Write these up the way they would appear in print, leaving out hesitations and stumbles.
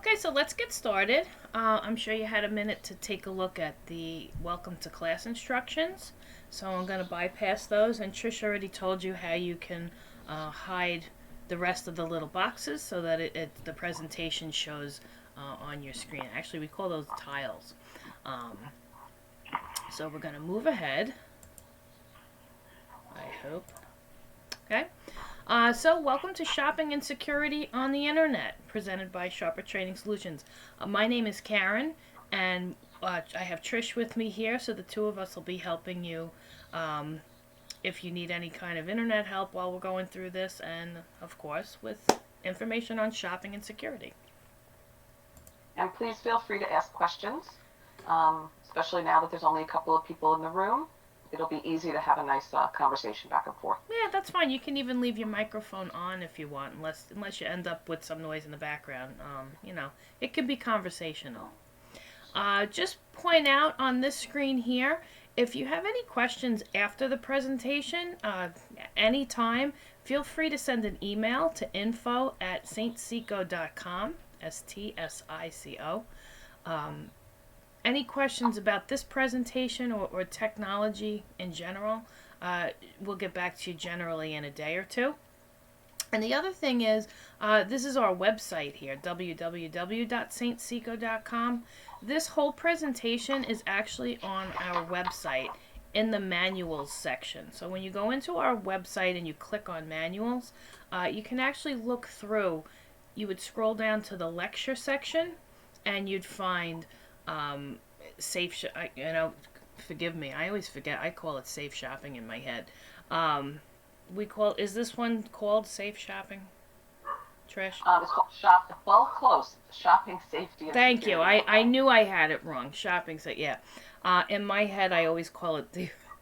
Okay, so let's get started. I'm sure you had a minute to take a look at the welcome to class instructions. So I'm going to bypass those, and Trish already told you how you can hide the rest of the little boxes so that the presentation shows on your screen. Actually, we call those tiles. Um, so we're going to move ahead, I hope. Okay. So welcome to Shopping and Security on the Internet, presented by Sharper Trading Solutions. My name is Karen, and I have Trish with me here, so the two of us will be helping you if you need any kind of internet help while we're going through this, and of course with information on shopping and security. And please feel free to ask questions, especially now that there's only a couple of people in the room. It'll be easy to have a nice conversation back and forth. Yeah, that's fine. You can even leave your microphone on if you want, unless you end up with some noise in the background. It can be conversational. Just point out on this screen here, if you have any questions after the presentation, anytime, feel free to send an email to info@stsico.com, STSICO. Any questions about this presentation or technology in general, we'll get back to you generally in a day or two. And the other thing is, this is our website here, www.stsico.com. This whole presentation is actually on our website in the manuals section. So when you go into our website and you click on manuals, you can actually look through. You would scroll down to the lecture section, and you'd find safe. Forgive me. I always forget. I call it safe shopping in my head. Is this one called Safe Shopping, Trish? It's called close. Shopping Safety and Thank you. Security. I knew I had it wrong. Shopping, yeah. In my head, I always call it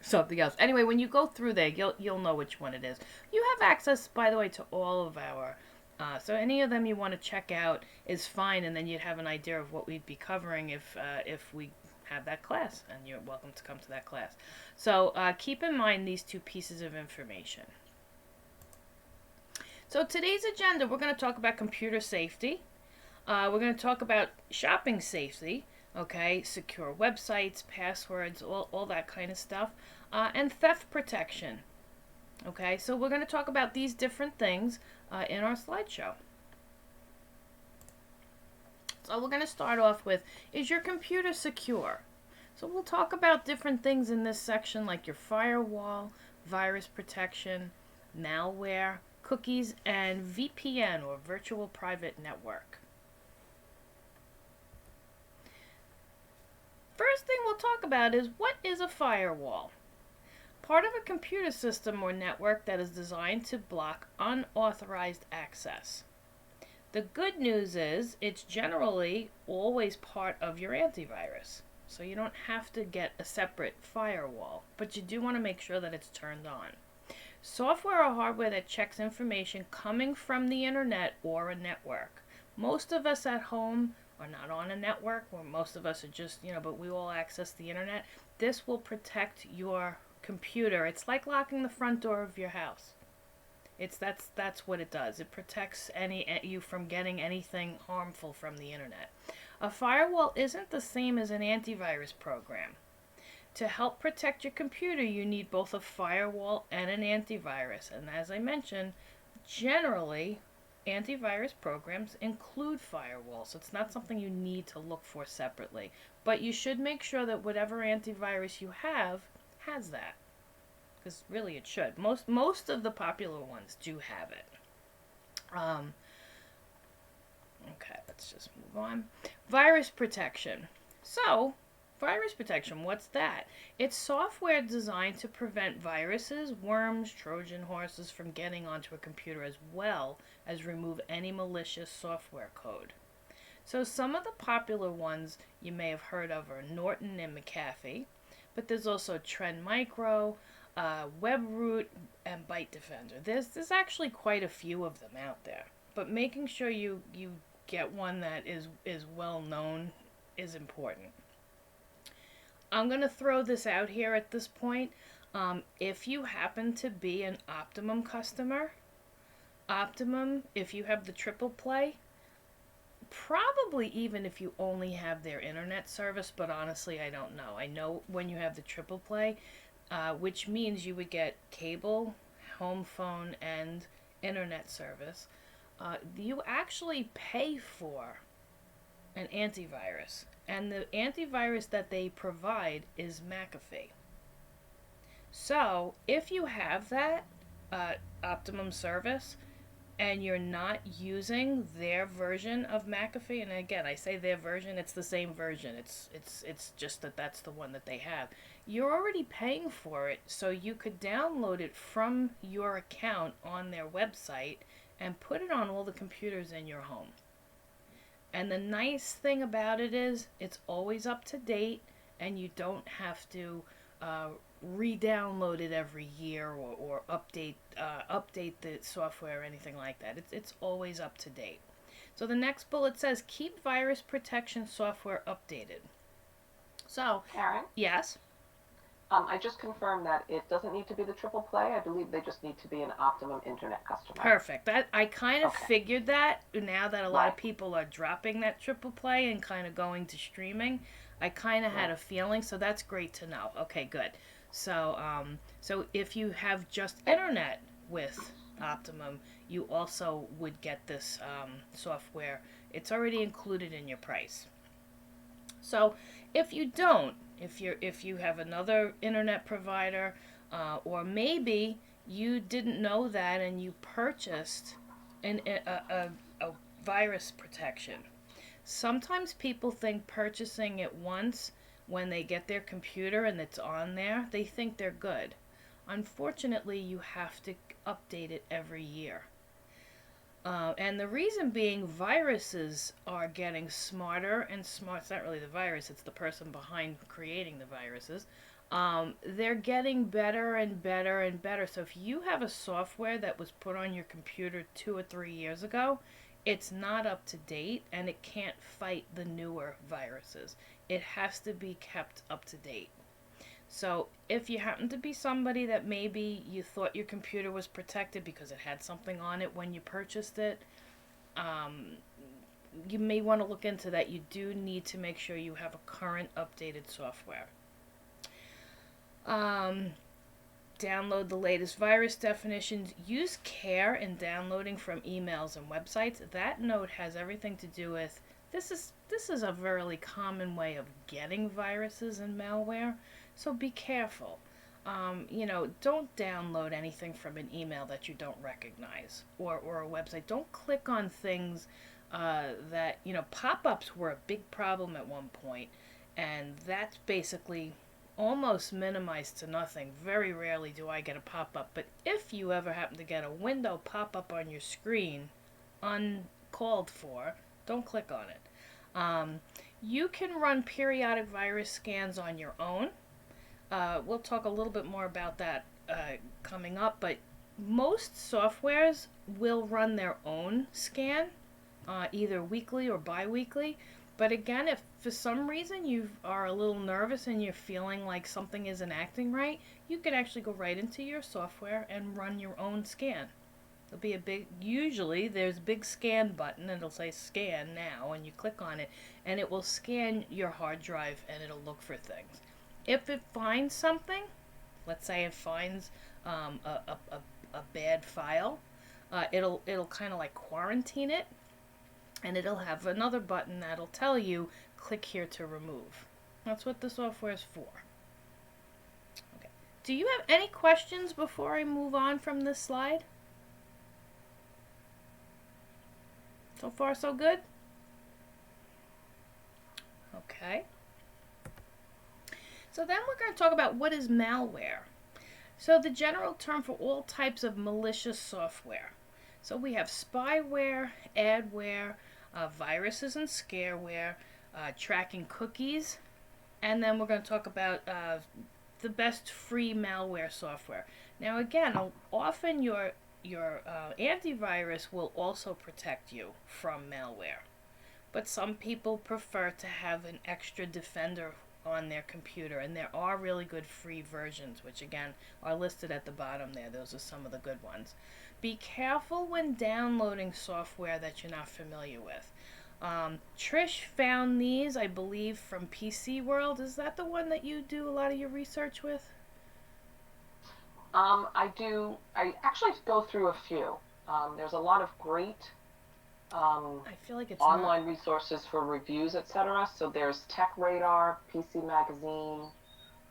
something else. Anyway, when you go through there, you'll know which one it is. You have access, by the way, to all of our. So any of them you want to check out is fine, and then you'd have an idea of what we'd be covering if we have that class, and you're welcome to come to that class. So keep in mind these two pieces of information. So today's agenda, we're going to talk about computer safety. We're going to talk about shopping safety, okay, secure websites, passwords, all that kind of stuff, and theft protection. Okay, so we're going to talk about these different things in our slideshow. So we're going to start off with, is your computer secure? So we'll talk about different things in this section like your firewall, virus protection, malware, cookies, and VPN or virtual private network. First thing we'll talk about is, what is a firewall? Part of a computer system or network that is designed to block unauthorized access. The good news is it's generally always part of your antivirus, so you don't have to get a separate firewall, but you do want to make sure that it's turned on. Software or hardware that checks information coming from the internet or a network. Most of us at home are not on a network, or most of us are just, but we all access the internet. This will protect your computer. It's like locking the front door of your house. That's what it does. It protects you from getting anything harmful from the internet. A firewall isn't the same as an antivirus program. To help protect your computer, you need both a firewall and an antivirus. And as I mentioned, generally, antivirus programs include firewalls. So it's not something you need to look for separately. But you should make sure that whatever antivirus you have has that. Because really it should. Most of the popular ones do have it. Okay, let's just move on. Virus protection. So, virus protection, what's that? It's software designed to prevent viruses, worms, Trojan horses from getting onto a computer, as well as remove any malicious software code. So some of the popular ones you may have heard of are Norton and McAfee, but there's also Trend Micro, WebRoot, and Byte Defender. There's actually quite a few of them out there, but making sure you get one that is well known is important. I'm going to throw this out here at this point. If you happen to be an Optimum customer, Optimum, if you have the triple play, Probably even if you only have their internet service, but honestly, I don't know. I know when you have the triple play, which means you would get cable, home phone, and internet service, you actually pay for an antivirus. And the antivirus that they provide is McAfee. So if you have that Optimum service, and you're not using their version of McAfee, and again, I say their version, it's the same version. It's just that that's the one that they have. You're already paying for it, so you could download it from your account on their website and put it on all the computers in your home. And the nice thing about it is it's always up to date, and you don't have to re-download it every year, or update the software or anything like that. It's always up to date. So the next bullet says keep virus protection software updated. So, Karen, yes. I just confirmed that it doesn't need to be the triple play. I believe they just need to be an Optimum Internet customer. Perfect. That I kind of Okay. figured that now that a lot of Right. people are dropping that triple play and kind of going to streaming. I kind of had Right. a feeling, so that's great to know. Okay, good. So if you have just internet with Optimum, you also would get this software. It's already included in your price. So if you don't, if you have another internet provider, or maybe you didn't know that and you purchased a virus protection. Sometimes people think purchasing it once when they get their computer and it's on there, they think they're good. Unfortunately, you have to update it every year. And the reason being, viruses are getting smarter and smart. It's not really the virus, it's the person behind creating the viruses. They're getting better and better and better. So if you have a software that was put on your computer 2 or 3 years ago, it's not up to date and it can't fight the newer viruses. It has to be kept up to date. So if you happen to be somebody that maybe you thought your computer was protected because it had something on it when you purchased it, um, you may want to look into that. You do need to make sure you have a current updated software. Um, Download the latest virus definitions. Use care in downloading from emails and websites. That note has everything to do with this is a very common way of getting viruses and malware. So be careful. Don't download anything from an email that you don't recognize, or a website. Don't click on things pop-ups were a big problem at one point, and that's basically almost minimized to nothing. Very rarely do I get a pop-up, but if you ever happen to get a window pop-up on your screen uncalled for, don't click on it. You can run periodic virus scans on your own. We'll talk a little bit more about that coming up, but most softwares will run their own scan, either weekly or bi-weekly. But again, if for some reason you are a little nervous and you're feeling like something isn't acting right, you can actually go right into your software and run your own scan. There'll be usually there's a big scan button, and it'll say scan now, and you click on it, and it will scan your hard drive, and it'll look for things. If it finds something, let's say it finds a bad file, it'll kind of like quarantine it, and it'll have another button that'll tell you click here to remove. That's what the software is for. Okay. Do you have any questions before I move on from this slide? So far, so good? Okay. So then we're going to talk about what is malware. So the general term for all types of malicious software. So we have spyware, adware, viruses and scareware, tracking cookies, and then we're going to talk about the best free malware software. Now again, often your antivirus will also protect you from malware, but some people prefer to have an extra defender on their computer, and there are really good free versions, which again are listed at the bottom there. Those are some of the good ones. Be careful when downloading software that you're not familiar with. Trish found these, I believe, from PC World. Is that the one that you do a lot of your research with? I do. I actually go through a few. There's a lot of great um, I feel like it's not. online resources for reviews, etc. So there's Tech Radar, PC Magazine,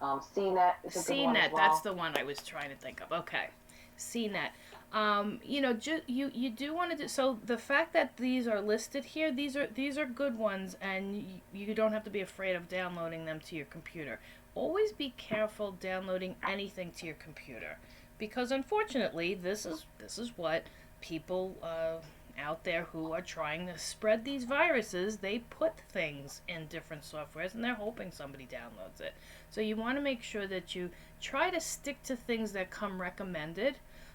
CNET is a good one as CNET, that's well. the one I was trying to think of. Okay. CNET. You do want to do so. The fact that these are listed here, these are good ones, and you don't have to be afraid of downloading them to your computer. Always be careful downloading anything to your computer, because unfortunately, this is what people out there who are trying to spread these viruses, they put things in different softwares and they're hoping somebody downloads it. So you want to make sure that you try to stick to things that come recommended,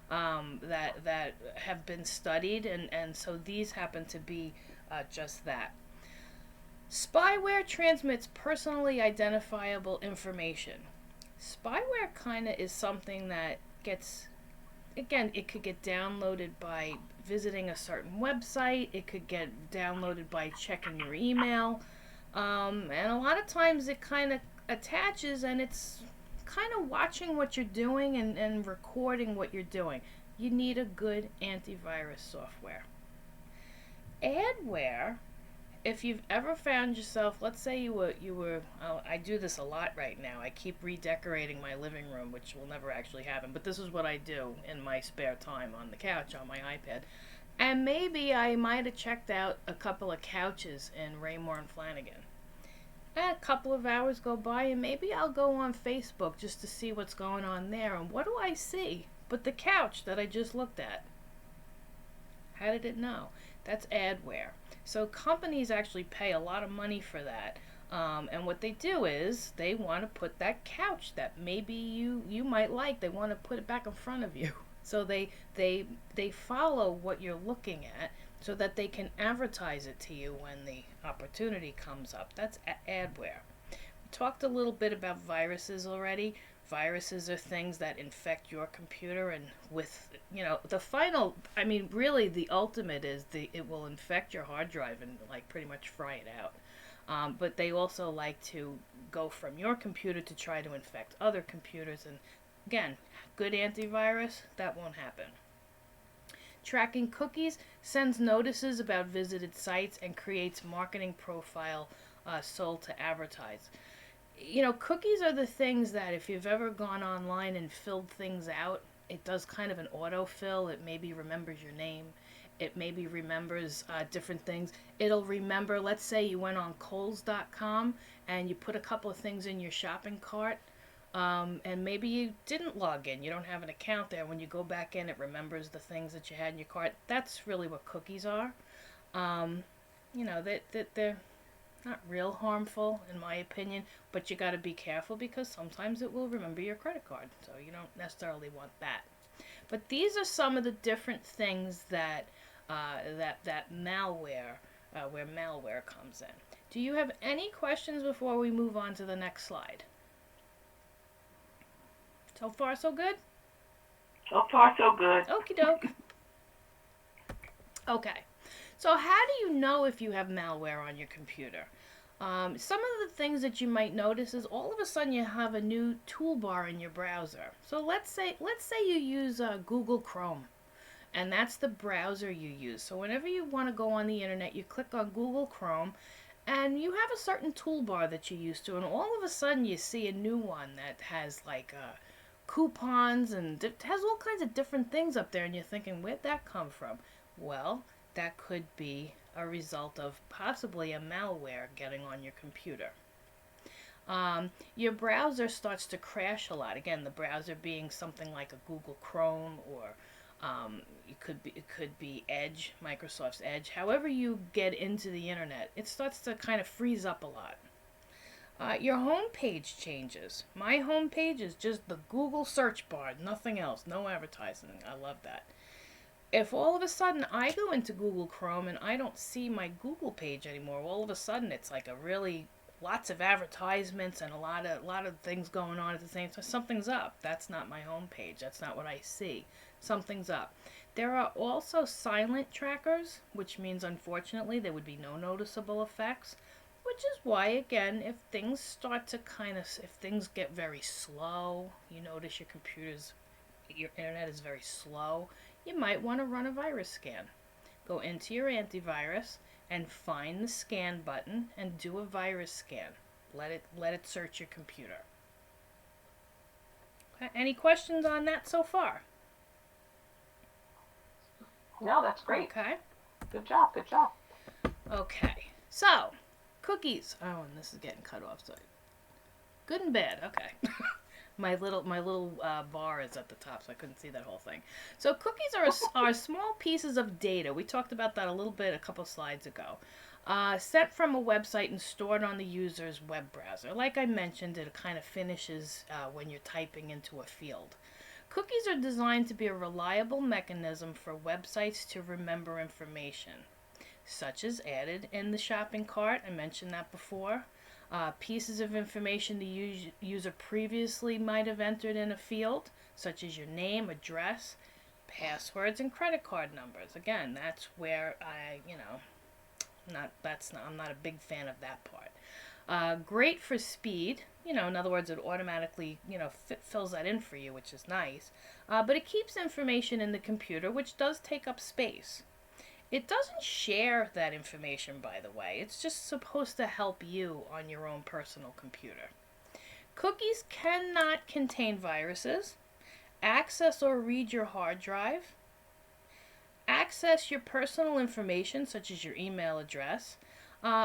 that have been studied, and so these happen to be just that. Spyware transmits personally identifiable information. Spyware kind of is something that gets, again, it could get downloaded by visiting a certain website, it could get downloaded by checking your email, and a lot of times it kind of attaches and it's kind of watching what you're doing and recording what you're doing. You need a good antivirus software. Adware, if you've ever found yourself, let's say you were I do this a lot right now. I keep redecorating my living room, which will never actually happen, but this is what I do in my spare time on the couch on my iPad. And maybe I might have checked out a couple of couches in Raymore and Flanagan. And a couple of hours go by, and maybe I'll go on Facebook just to see what's going on there. And what do I see but the couch that I just looked at? How did it know? That's adware. So companies actually pay a lot of money for that. And what they do is they want to put that couch that maybe you might like. They want to put it back in front of you. So they follow what you're looking at so that they can advertise it to you when the opportunity comes up. That's adware. We talked a little bit about viruses already. Viruses are things that infect your computer, and with the final, I mean, really the ultimate is it will infect your hard drive and like pretty much fry it out. But they also like to go from your computer to try to infect other computers, and again, good antivirus, that won't happen. Tracking cookies sends notices about visited sites and creates marketing profile sold to advertise. Cookies are the things that if you've ever gone online and filled things out, it does kind of an autofill. It maybe remembers your name. It maybe remembers different things. It'll remember, let's say you went on Kohl's.com and you put a couple of things in your shopping cart, and maybe you didn't log in. You don't have an account there. When you go back in, it remembers the things that you had in your cart. That's really what cookies are. Um, they're not real harmful in my opinion, but you got to be careful because sometimes it will remember your credit card, so you don't necessarily want that. But these are some of the different things that malware, where malware comes in. Do you have any questions before we move on to the next slide? So far, so good? So far, so good. Okie doke. Okay. So, how do you know if you have malware on your computer? Some of the things that you might notice is all of a sudden you have a new toolbar in your browser. So let's say you use Google Chrome, and that's the browser you use. So whenever you want to go on the internet, you click on Google Chrome, and you have a certain toolbar that you're used to, and all of a sudden you see a new one that has like coupons and has all kinds of different things up there, and you're thinking, where'd that come from? Well, that could be a result of possibly a malware getting on your computer. Your browser starts to crash a lot. Again, the browser being something like a Google Chrome, or it could be Edge, Microsoft's Edge. However you get into the internet, it starts to kind of freeze up a lot. Your home page changes. My home page is just the Google search bar, nothing else, no advertising. I love that. If all of a sudden I go into Google Chrome and I don't see my Google page anymore, all of a sudden it's like a really lots of advertisements and a lot of things going on at the same time. Something's up. That's not my home page. That's not what I see. Something's up. There are also silent trackers, which means unfortunately there would be no noticeable effects, which is why, again, if things start to if things get very slow, you notice your internet is very slow, you might want to run a virus scan. Go into your antivirus and find the scan button and do a virus scan. Let it search your computer. Okay, any questions on that so far? No, that's great. Okay. Good job. Good job. Okay. So, cookies. Oh, and this is getting cut off. So, good and bad. Okay. my little bar is at the top, so I couldn't see that whole thing. So, cookies are small pieces of data. We talked about that a little bit a couple slides ago. Sent from a website and stored on the user's web browser. Like I mentioned, it kind of finishes when you're typing into a field. Cookies are designed to be a reliable mechanism for websites to remember information, such as added in the shopping cart. I mentioned that before. Pieces of information the user previously might have entered in a field, such as your name, address, passwords, and credit card numbers. Again, that's where I'm not a big fan of that part. Great for speed. In other words, it automatically, fills that in for you, which is nice. But it keeps information in the computer, which does take up space. It doesn't share that information, by the way. It's just supposed to help you on your own personal computer. Cookies cannot contain viruses, access or read your hard drive, access your personal information, such as your email address,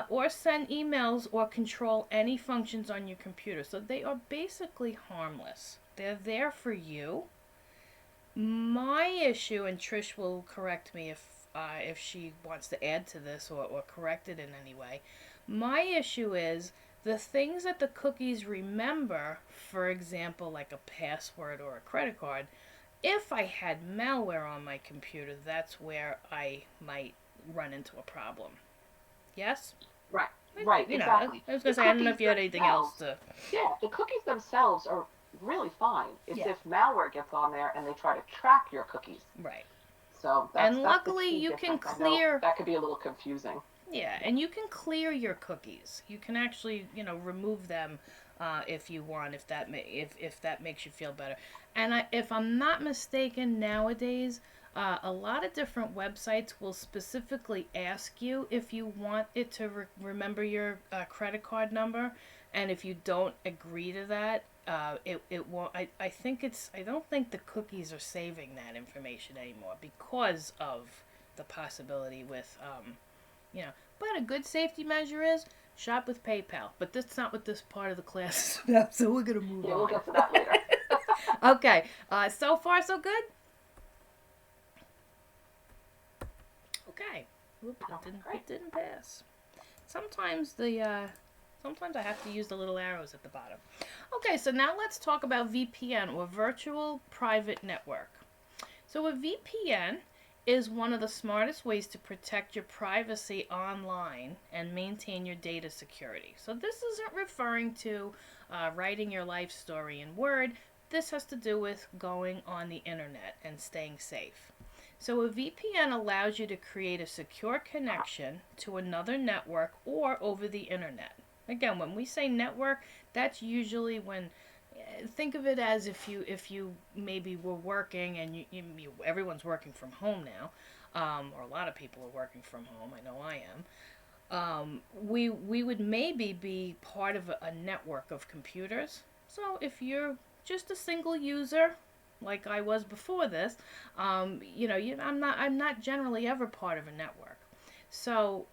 or send emails or control any functions on your computer. So they are basically harmless. They're there for you. My issue, and Trish will correct me if she wants to add to this or correct it in any way. My issue is the things that the cookies remember, for example, like a password or a credit card. If I had malware on my computer, that's where I might run into a problem. Yes? Right. Right. Exactly. I was going to say, I don't know if you had anything else to... Yeah, the cookies themselves are really fine. It's Yeah. if malware gets on there and they try to track your cookies. Right. So and luckily you can clear. That could be a little confusing. Yeah, and you can clear your cookies. You can actually, remove them if you want, if that makes you feel better. And if I'm not mistaken, nowadays a lot of different websites will specifically ask you if you want it to remember your credit card number, and if you don't agree to that, it won't. I don't think the cookies are saving that information anymore because of the possibility with But a good safety measure is shop with PayPal. But that's not what this part of the class is about, so we're gonna move on. Yeah, we'll get to that later. Okay. So far so good. Okay. Whoop, it didn't pass. Sometimes I have to use the little arrows at the bottom. Okay, so now let's talk about VPN, or Virtual Private Network. So a VPN is one of the smartest ways to protect your privacy online and maintain your data security. So this isn't referring to writing your life story in Word. This has to do with going on the internet and staying safe. So a VPN allows you to create a secure connection to another network or over the internet. Again, when we say network, that's usually when, think of it as if you maybe were working and everyone's working from home now, or a lot of people are working from home. I know I am. We would maybe be part of a network of computers. So if you're just a single user, like I was before this, I'm not generally ever part of a network. So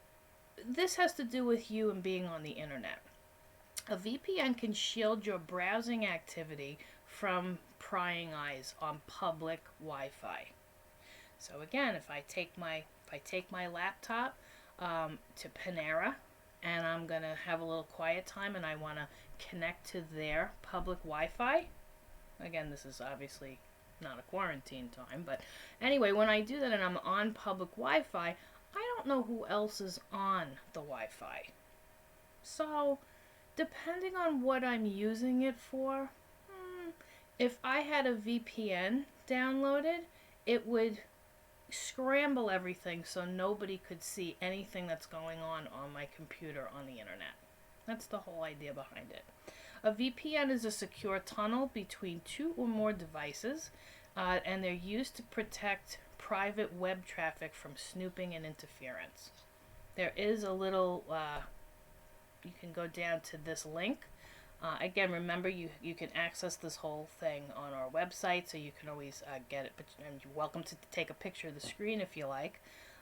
this has to do with you and being on the internet. A VPN can shield your browsing activity from prying eyes on public Wi-Fi. So again, if I take my laptop to Panera and I'm gonna have a little quiet time and I want to connect to their public Wi-Fi, again, this is obviously not a quarantine time, but anyway, when I do that and I'm on public Wi-Fi, I don't know who else is on the Wi-Fi. So, depending on what I'm using it for, if I had a VPN downloaded, it would scramble everything so nobody could see anything that's going on my computer on the internet. That's the whole idea behind it. A VPN is a secure tunnel between two or more devices, and they're used to protect private web traffic from snooping and interference. There is a little, you can go down to this link. Again, remember, you can access this whole thing on our website, so you can always get it. And you're welcome to take a picture of the screen if you like.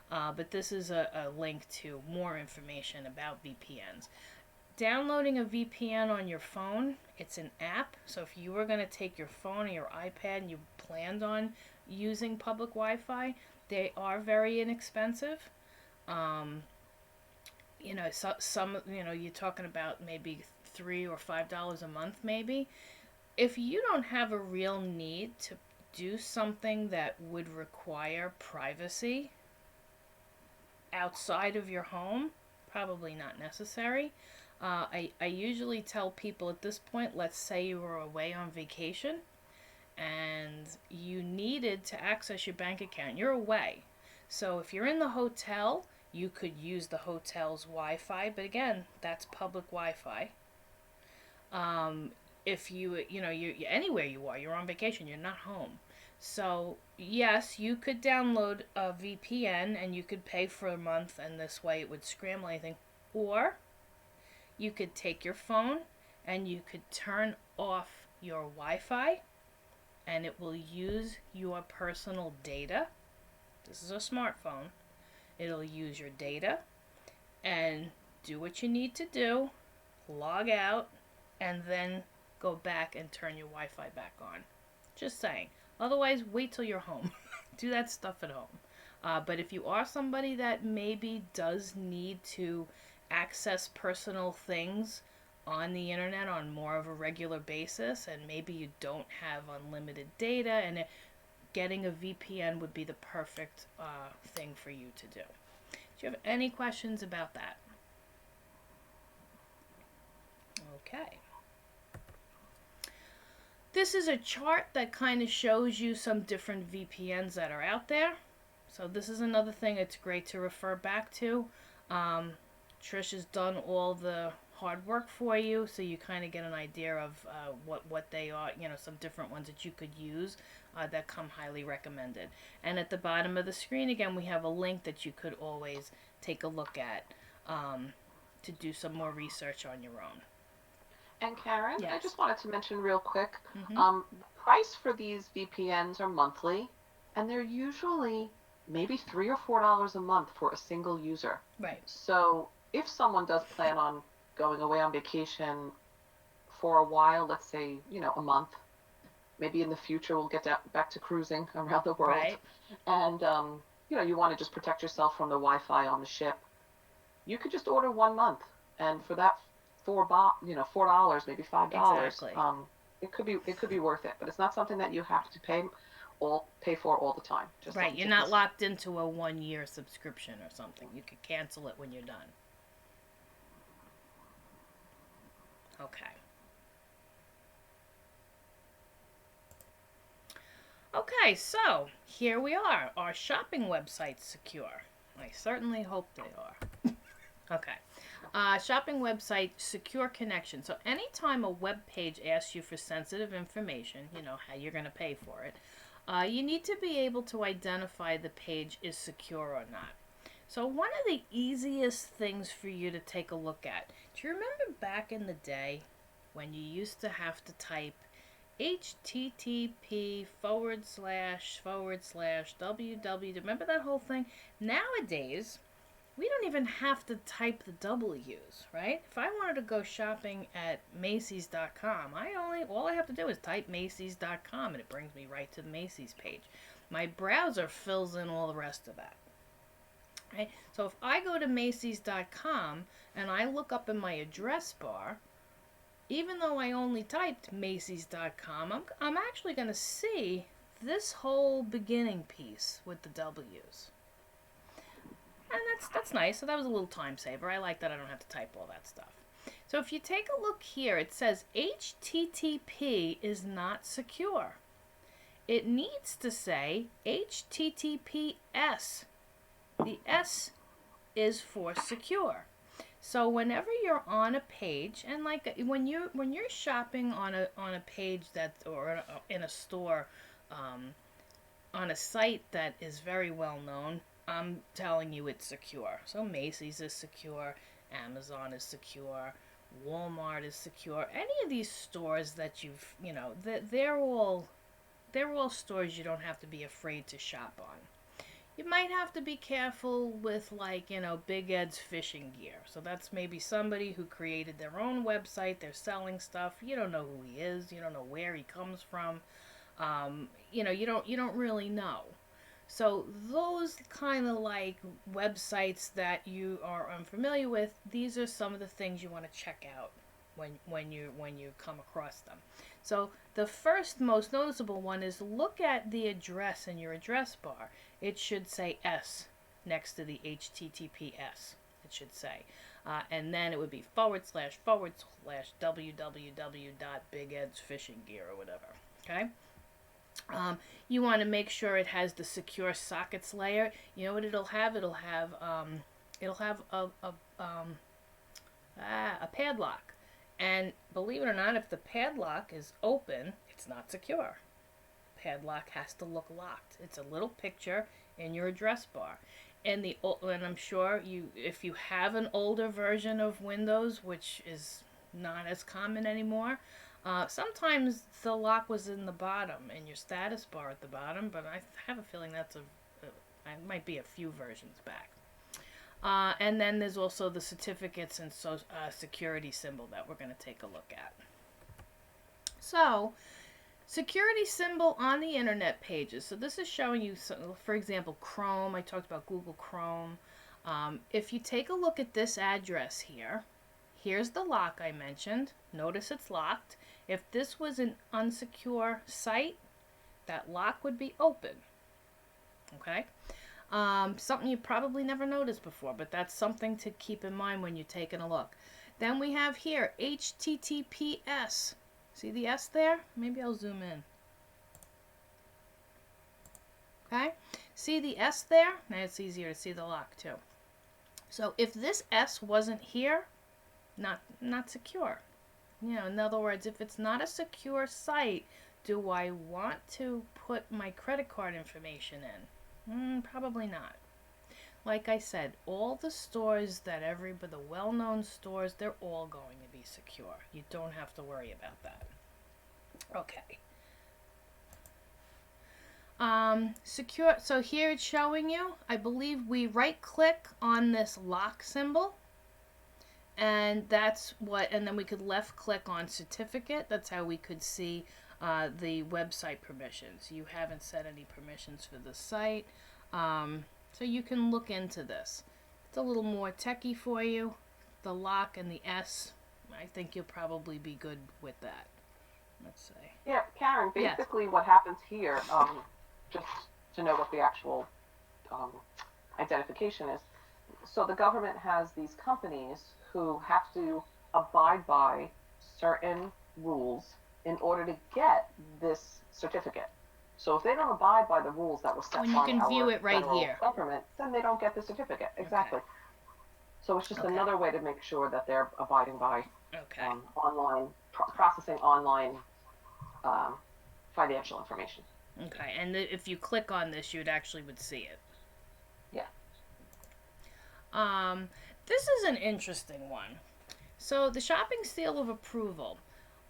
But this is a link to more information about VPNs. Downloading a VPN on your phone, it's an app. So if you were going to take your phone or your iPad and you planned on using public Wi-Fi, they are very inexpensive. Some you're talking about maybe $3 or $5 a month, maybe. If you don't have a real need to do something that would require privacy outside of your home, probably not necessary. I usually tell people at this point, let's say you were away on vacation and you needed to access your bank account. You're away. So if you're in the hotel, you could use the hotel's Wi-Fi, but again, that's public Wi-Fi. If you anywhere you are, you're on vacation, you're not home. So yes, you could download a VPN and you could pay for a month, and this way it would scramble anything. Or you could take your phone and you could turn off your Wi-Fi, and it will use your personal data. This is a smartphone. It'll use your data and do what you need to do, log out, and then go back and turn your Wi-Fi back on. Just saying. Otherwise, wait till you're home. Do that stuff at home. But if you are somebody that maybe does need to access personal things on the internet on more of a regular basis, and maybe you don't have unlimited data, and getting a VPN would be the perfect thing for you to do. Do you have any questions about that? Okay. This is a chart that kind of shows you some different VPNs that are out there. So this is another thing it's great to refer back to. Trish has done all the hard work for you, so you kind of get an idea of what they are, some different ones that you could use that come highly recommended. And at the bottom of the screen, again, we have a link that you could always take a look at to do some more research on your own. And Karen, yes. I just wanted to mention real quick, Mm-hmm. The price for these VPNs are monthly, and they're usually maybe $3 or $4 a month for a single user. Right. So if someone does plan on going away on vacation for a while, let's say, a month, maybe in the future we'll get back to cruising around the world. Right. And, you want to just protect yourself from the Wi-Fi on the ship, you could just order 1 month. And for that $4, maybe $5, exactly. it could be worth it. But it's not something that you have to pay for all the time. Just right. You're not locked into a 1-year subscription or something. You could cancel it when you're done. Okay. Okay, so here we are. Our shopping website's secure. I certainly hope they are. Okay. Shopping website, secure connection. So anytime a web page asks you for sensitive information, how you're going to pay for it, you need to be able to identify the page is secure or not. So one of the easiest things for you to take a look at, do you remember back in the day when you used to have to type HTTP / www? Remember that whole thing? Nowadays, we don't even have to type the W's, right? If I wanted to go shopping at Macy's.com, all I have to do is type Macy's.com and it brings me right to the Macy's page. My browser fills in all the rest of that. Right? So if I go to Macy's.com and I look up in my address bar, even though I only typed Macy's.com, I'm actually going to see this whole beginning piece with the W's. And that's nice. So that was a little time saver. I like that I don't have to type all that stuff. So if you take a look here, it says HTTP is not secure. it needs to say HTTPS. The S is for secure. So whenever you're on a page, and like when you're shopping on a page that, or in a store, on a site that is very well known, I'm telling you it's secure. So Macy's is secure, Amazon is secure, Walmart is secure. Any of these stores that they're all stores you don't have to be afraid to shop on. You might have to be careful with, like, Big Ed's fishing gear. So that's maybe somebody who created their own website. They're selling stuff. You don't know who he is. You don't know where he comes from. You don't really know. So those kind of like websites that you are unfamiliar with, these are some of the things you want to check out when you come across them. So the first most noticeable one is look at the address in your address bar. It should say S next to the HTTPS. It should say. And then it would be / / www.bigedsfishinggear or whatever. Okay? You want to make sure it has the secure sockets layer. You know what it'll have? It'll have a padlock. And believe it or not, if the padlock is open, it's not secure. Padlock has to look locked. It's a little picture in your address bar. And I'm sure if you have an older version of Windows, which is not as common anymore, sometimes the lock was in the bottom, in your status bar at the bottom, but I have a feeling it might be a few versions back. And then there's also the certificates and security symbol that we're going to take a look at. So, security symbol on the internet pages. So this is showing you, for example, Chrome. I talked about Google Chrome. If you take a look at this address here, here's the lock I mentioned. Notice it's locked. If this was an unsecure site, that lock would be open. Okay? Something you probably never noticed before, but that's something to keep in mind when you're taking a look. Then we have here HTTPS. See the S there? Maybe I'll zoom in. Okay? See the S there? Now it's easier to see the lock too. So if this S wasn't here, not secure. In other words, if it's not a secure site, do I want to put my credit card information in? Probably not. Like I said, all the stores the well-known stores, they're all going to be secure. You don't have to worry about that. Okay. Secure. So here it's showing you, I believe we right-click on this lock symbol. And and then we could left-click on certificate. That's how we could see the website permissions. You haven't set any permissions for the site. So you can look into this. It's a little more techie for you. The lock and the S, I think you'll probably be good with that. Let's see. Yeah, Karen, Yes. basically what happens here, just to know what the actual identification is. So the government has these companies who have to abide by certain rules in order to get this certificate. So if they don't abide by the rules that were set When you by can our view it right federal here. government, then they don't get the certificate. Exactly. Okay. So it's just Okay. another way to make sure that they're abiding by Okay. online processing online financial information. Okay. And if you click on this, you would see it. Yeah. This is an interesting one. So the shopping seal of approval.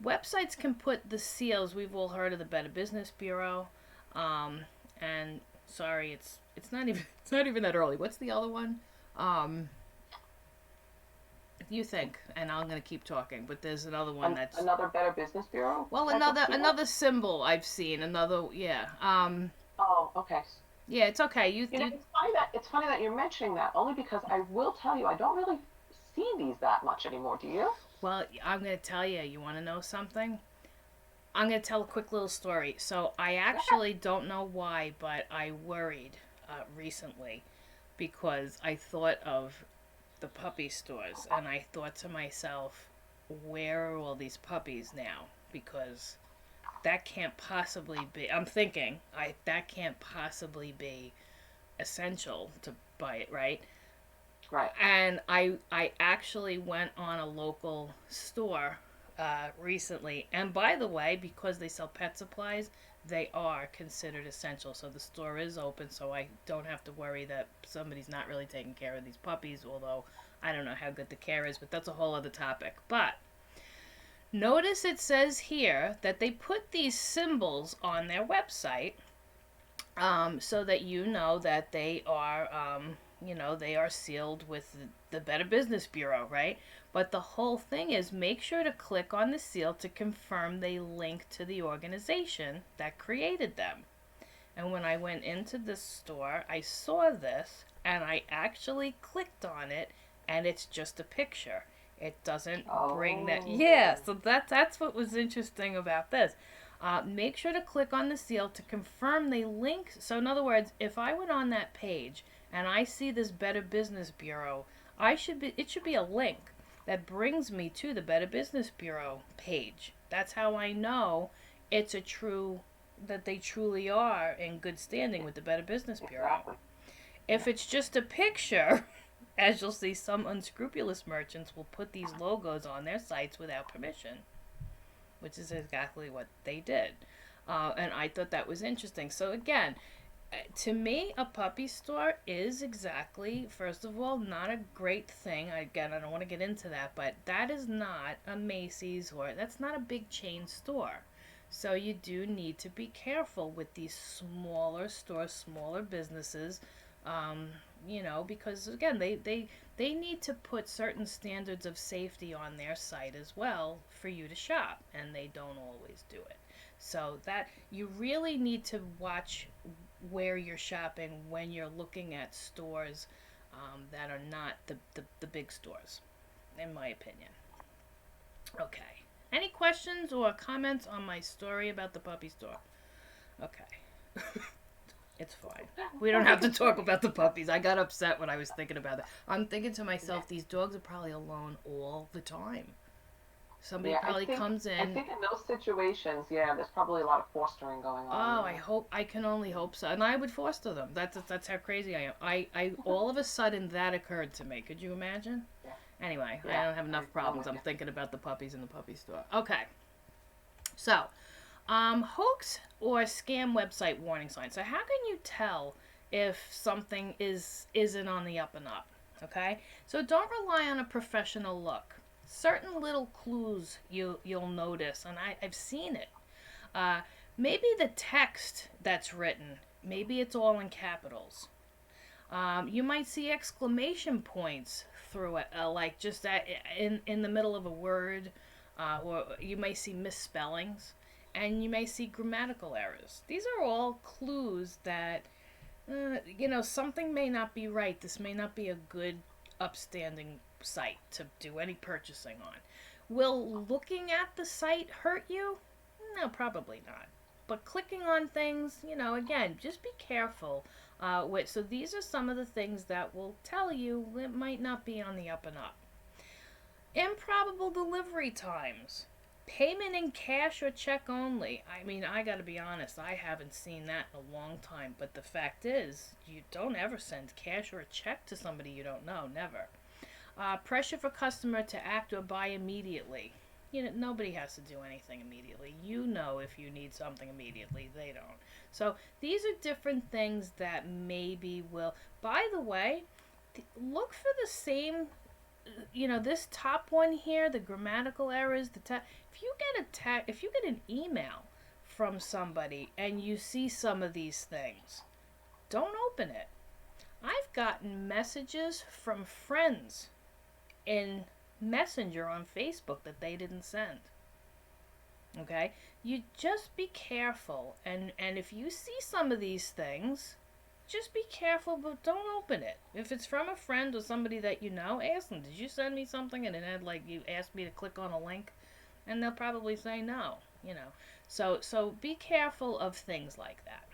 Websites can put the seals. We've all heard of the Better Business Bureau. And sorry, it's not even that early. What's the other one? You think, and I'm gonna keep talking, but there's another one that's another Better Business Bureau. well, another symbol I've seen. Another, yeah. Oh, okay. Yeah, it's okay. It's funny that you're mentioning that, only because I will tell you I don't really see these that much anymore. Do you? Well, I'm gonna tell you. You want to know something? I'm gonna tell a quick little story. So I actually don't know why, but I worried recently because I thought of the puppy stores, and I thought to myself, where are all these puppies now? Because that can't possibly be. I'm thinking, that can't possibly be essential to buy it, right? Right. And I actually went on a local store recently, and by the way, because they sell pet supplies, they are considered essential. So the store is open, so I don't have to worry that somebody's not really taking care of these puppies. Although I don't know how good the care is, but that's a whole other topic. But notice it says here that they put these symbols on their website, so that you know that they are, they are sealed with the Better Business Bureau, right? But the whole thing is, make sure to click on the seal to confirm they link to the organization that created them. And when I went into this store, I saw this and I actually clicked on it, and it's just a picture. It doesn't bring that. Oh. Yeah, so that's what was interesting about this. Make sure to click on the seal to confirm they link. So in other words, if I went on that page and I see this Better Business Bureau, it should be a link that brings me to the Better Business Bureau page. That's how I know it's that they truly are in good standing with the Better Business Bureau. Exactly. If it's just a picture, as you'll see, some unscrupulous merchants will put these logos on their sites without permission, which is exactly what they did. And I thought that was interesting. So again, to me, a puppy store is exactly, first of all, not a great thing. Again, I don't want to get into that, but that is not a Macy's, or that's not a big chain store. So you do need to be careful with these smaller stores, smaller businesses, because again, they need to put certain standards of safety on their site as well for you to shop, and they don't always do it. So that you really need to watch where you're shopping when you're looking at stores that are not the big stores, in my opinion. Okay. Any questions or comments on my story about the puppy store? Okay. It's fine. We don't have to talk about the puppies. I got upset when I was thinking about it. I'm thinking to myself, these dogs are probably alone all the time. Somebody probably comes in. I think in those situations, there's probably a lot of fostering going on. Oh, I can only hope so. And I would foster them. That's how crazy I am. I all of a sudden that occurred to me. Could you imagine? Yeah. Anyway, I don't have enough problems. I'm thinking about the puppies in the puppy store. Okay. So, hoax or scam website warning signs. So how can you tell if something isn't on the up and up? Okay? So don't rely on a professional look. Certain little clues you'll notice, and I've seen it. Maybe the text that's written, maybe it's all in capitals. You might see exclamation points through it, like just in the middle of a word, or you may see misspellings, and you may see grammatical errors. These are all clues that something may not be right. This may not be a good, upstanding site to do any purchasing on. Will looking at the site hurt you? No, probably not. But clicking on things, again, just be careful. So these are some of the things that will tell you it might not be on the up and up. Improbable delivery times. Payment in cash or check only. I mean, I gotta be honest, I haven't seen that in a long time. But the fact is, you don't ever send cash or a check to somebody you don't know. Never. Pressure for customer to act or buy immediately. Nobody has to do anything immediately. If you need something immediately, they don't. So these are different things that maybe will. By the way, look for the same. This top one here, the grammatical errors. If you get an email from somebody and you see some of these things, don't open it. I've gotten messages from friends in Messenger on Facebook that they didn't send. Okay? You just be careful, and if you see some of these things, just be careful, but don't open it. If it's from a friend or somebody that you know, ask them, did you send me something? And it had you asked me to click on a link, and they'll probably say no, So be careful of things like that.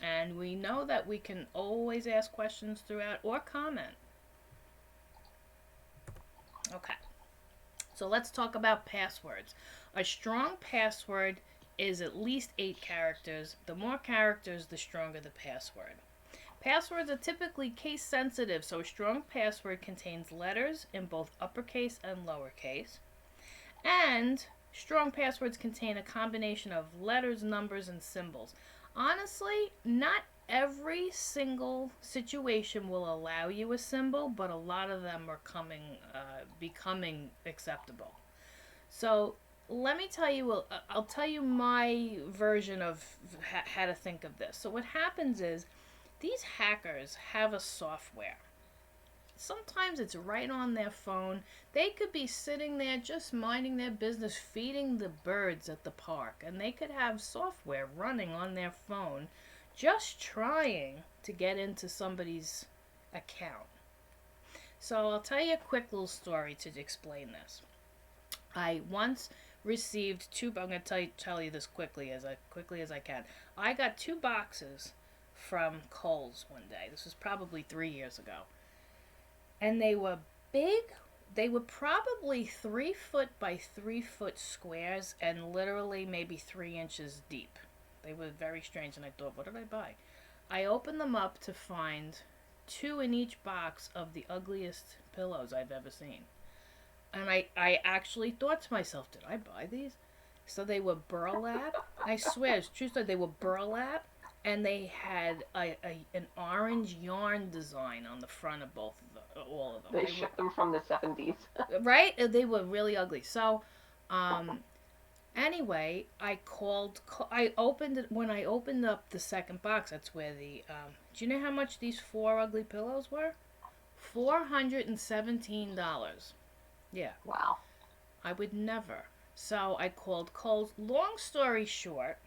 And we know that we can always ask questions throughout or comment. Okay. So let's talk about passwords. A strong password is at least 8 characters. The more characters, the stronger the password. Passwords are typically case sensitive, so a strong password contains letters in both uppercase and lowercase. And strong passwords contain a combination of letters, numbers, and symbols. Honestly, not every single situation will allow you a symbol, but a lot of them are becoming acceptable. So let me tell you, I'll tell you my version of how to think of this. So what happens is these hackers have a software. Sometimes it's right on their phone. They could be sitting there just minding their business, feeding the birds at the park, and they could have software running on their phone just trying to get into somebody's account. So I'll tell you a quick little story to explain this. I once received two. I'm going to tell you this quickly as I can. I got 2 boxes from Kohl's one day. This was probably 3 years ago, and they were big. They were probably 3 foot by 3 foot squares, and literally maybe 3 inches deep. They were very strange, and I thought, what did I buy? I opened them up to find 2 in each box of the ugliest pillows I've ever seen. And I actually thought to myself, did I buy these? So they were burlap. I swear, it's true story. They were burlap, and they had an orange yarn design on the front of all of them. They shipped them from the 70s. Right? They were really ugly. So, anyway, I opened it. When I opened up the second box, that's where do you know how much these 4 ugly pillows were? $417. Yeah. Wow. I would never. So I called Kohl's. Long story short,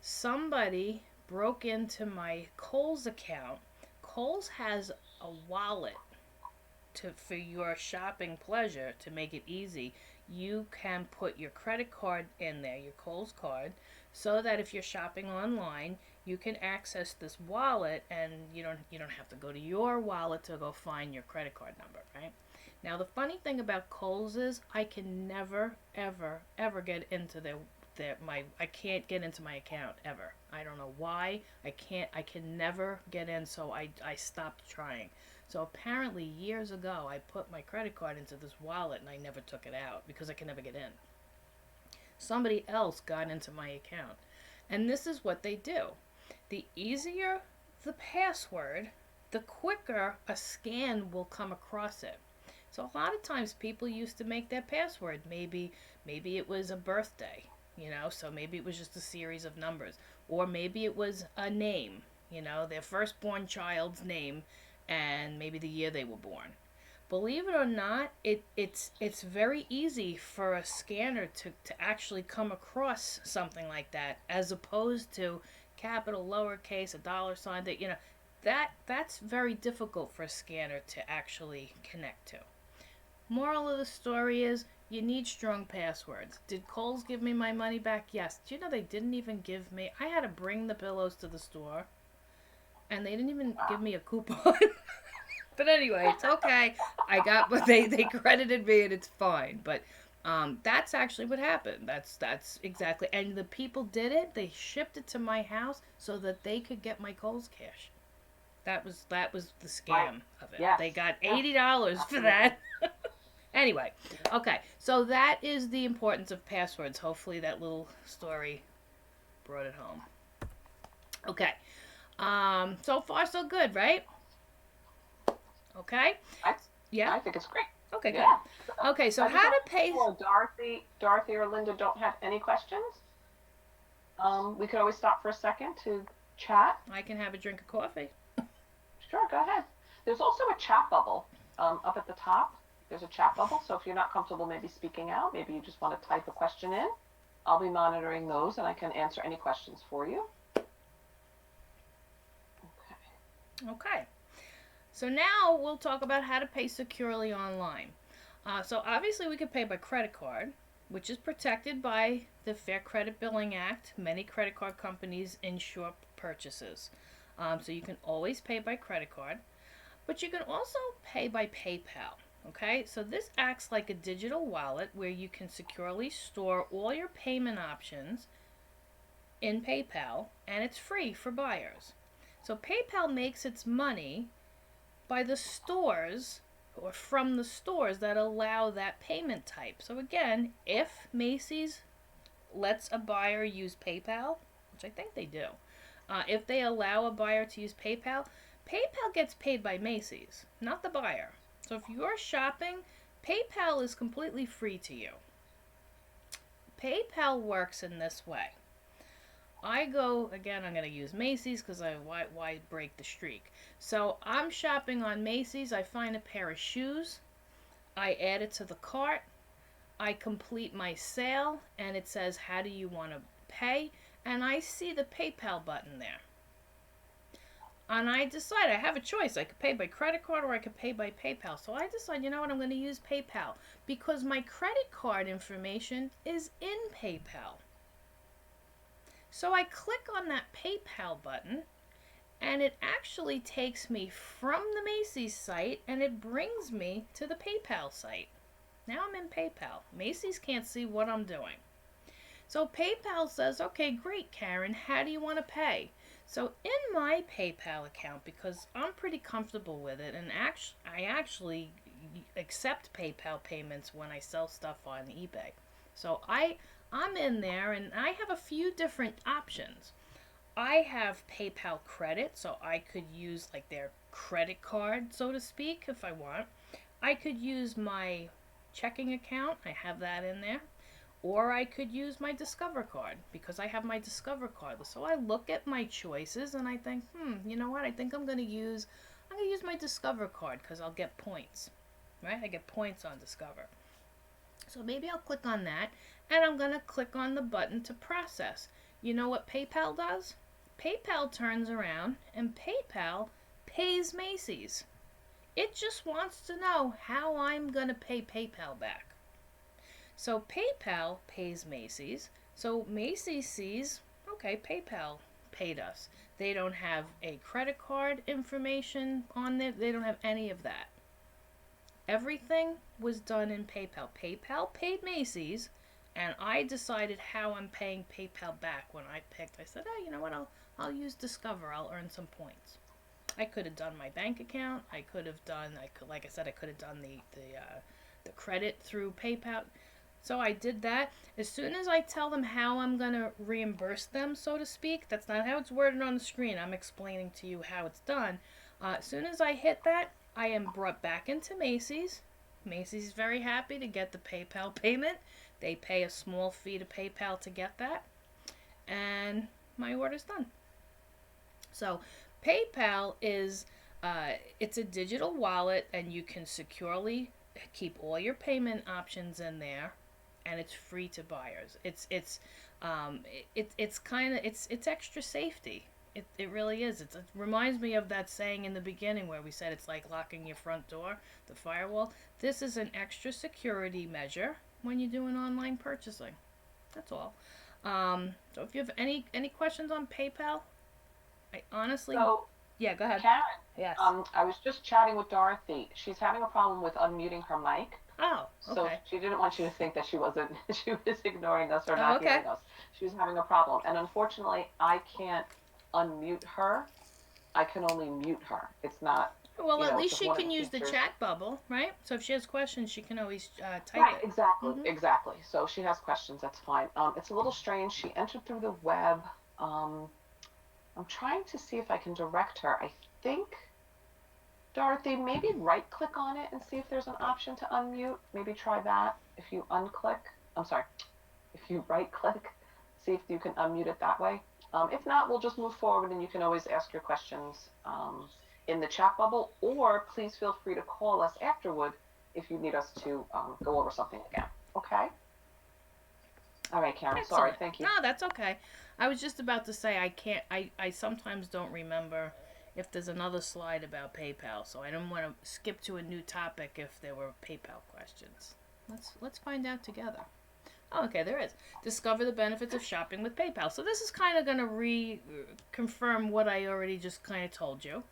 somebody broke into my Kohl's account. Kohl's has a wallet for your shopping pleasure to make it easy. You can put your credit card in there, your Kohl's card, so that if you're shopping online, you can access this wallet, and you don't have to go to your wallet to go find your credit card number, right? Now the funny thing about Kohl's is I can never ever get into I can't get into my account ever. I don't know why. I can never get in, so I stopped trying. So apparently years ago I put my credit card into this wallet and I never took it out because I can never get in. Somebody else got into my account. And this is what they do. The easier the password, the quicker a scan will come across it. So a lot of times people used to make their password. Maybe it was a birthday, so maybe it was just a series of numbers. Or maybe it was a name, their firstborn child's name, and maybe the year they were born. Believe it or not, it's very easy for a scanner to actually come across something like that, as opposed to capital, lowercase, a dollar sign, that's very difficult for a scanner to actually connect to. Moral of the story is you need strong passwords. Did Kohl's give me my money back? Yes. Do you know they didn't even give me... I had to bring the pillows to the store, and they didn't even give me a coupon. But anyway, it's okay. They credited me, and it's fine. But that's actually what happened. That's exactly... And the people did it. They shipped it to my house so that they could get my Kohl's cash. That was the scam of it. Yes. They got $80 for that. Anyway, okay, so that is the importance of passwords. Hopefully that little story brought it home. Okay, so far so good, right? Okay? I think it's great. Okay, good. Yeah. Okay, so how to pay... Dorothy or Linda don't have any questions, we could always stop for a second to chat. I can have a drink of coffee. Sure, go ahead. There's also a chat bubble up at the top. There's a chat bubble, so if you're not comfortable maybe speaking out, maybe you just want to type a question in, I'll be monitoring those and I can answer any questions for you. Okay. So now we'll talk about how to pay securely online. So obviously we can pay by credit card, which is protected by the Fair Credit Billing Act. Many credit card companies insure purchases. So you can always pay by credit card, but you can also pay by PayPal. Okay, so this acts like a digital wallet where you can securely store all your payment options in PayPal, and it's free for buyers. So PayPal makes its money by the stores or from the stores that allow that payment type. So again, if Macy's lets a buyer use PayPal, which I think they do, if they allow a buyer to use PayPal, PayPal gets paid by Macy's, not the buyer. So if you're shopping, PayPal is completely free to you. PayPal works in this way. I go, again, I'm going to use Macy's because why break the streak? So I'm shopping on Macy's. I find a pair of shoes. I add it to the cart. I complete my sale, and it says, how do you want to pay? And I see the PayPal button there. And I decide I have a choice. I could pay by credit card or I could pay by PayPal. So I decide, you know what, I'm going to use PayPal because my credit card information is in PayPal. So I click on that PayPal button, and it actually takes me from the Macy's site and it brings me to the PayPal site. Now I'm in PayPal. Macy's can't see what I'm doing. So PayPal says, okay, great, Karen, how do you want to pay? So in my PayPal account, because I'm pretty comfortable with it, and I actually accept PayPal payments when I sell stuff on eBay. So I'm in there and I have a few different options. I have PayPal credit, so I could use like their credit card, so to speak, if I want. I could use my checking account, I have that in there. Or I could use my Discover card because I have my Discover card. So I look at my choices and I think, you know what? I think I'm going to use my Discover card because I'll get points, right? I get points on Discover. So maybe I'll click on that and I'm going to click on the button to process. You know what PayPal does? PayPal turns around and PayPal pays Macy's. It just wants to know how I'm going to pay PayPal back. So PayPal pays Macy's. So Macy's sees, okay, PayPal paid us. They don't have a credit card information on there. They don't have any of that. Everything was done in PayPal. PayPal paid Macy's, and I decided how I'm paying PayPal back when I picked. I said, oh, you know what? I'll use Discover. I'll earn some points. I could have done my bank account. I could have done, like I said, I could have done the credit through PayPal. So I did that. As soon as I tell them how I'm going to reimburse them, so to speak, that's not how it's worded on the screen. I'm explaining to you how it's done. As soon as I hit that, I am brought back into Macy's. Macy's is very happy to get the PayPal payment. They pay a small fee to PayPal to get that. And my order's done. So PayPal is, it's a digital wallet and you can securely keep all your payment options in there. And it's free to buyers. It's extra safety. It really is. It reminds me of that saying in the beginning where we said it's like locking your front door, the firewall. This is an extra security measure when you're doing online purchasing. That's all. So if you have any questions on PayPal, I honestly, So, yeah, go ahead. Karen, Yes. I was just chatting with Dorothy. She's having a problem with unmuting her mic. Oh, So okay. she didn't want you to think that she wasn't she was ignoring us or Oh, not okay. hearing us. She was having a problem. And unfortunately, I can't unmute her. I can only mute her. It's not, Well, at it's least just she one of can the use the features. chat bubble, right? So if she has questions, she can always type Right, it. exactly, Mm-hmm. exactly. So she has questions, that's fine. It's a little strange. She entered through the web. Um, I'm trying to see if I can direct her. I think, Dorothy, maybe right click on it and see if there's an option to unmute. Maybe try that. If you unclick, I'm sorry, if you right click, see if you can unmute it that way. If not, we'll just move forward and you can always ask your questions in the chat bubble, or please feel free to call us afterward if you need us to go over something again. Okay? All right, Karen, sorry. Excellent. Thank you. No, that's okay. I was just about to say I can't. I sometimes don't remember if there's another slide about PayPal, so I don't want to skip to a new topic if there were PayPal questions. Let's find out together. Oh, okay, there is. Discover the benefits of shopping with PayPal. So this is kind of going to reconfirm what I already just kind of told you.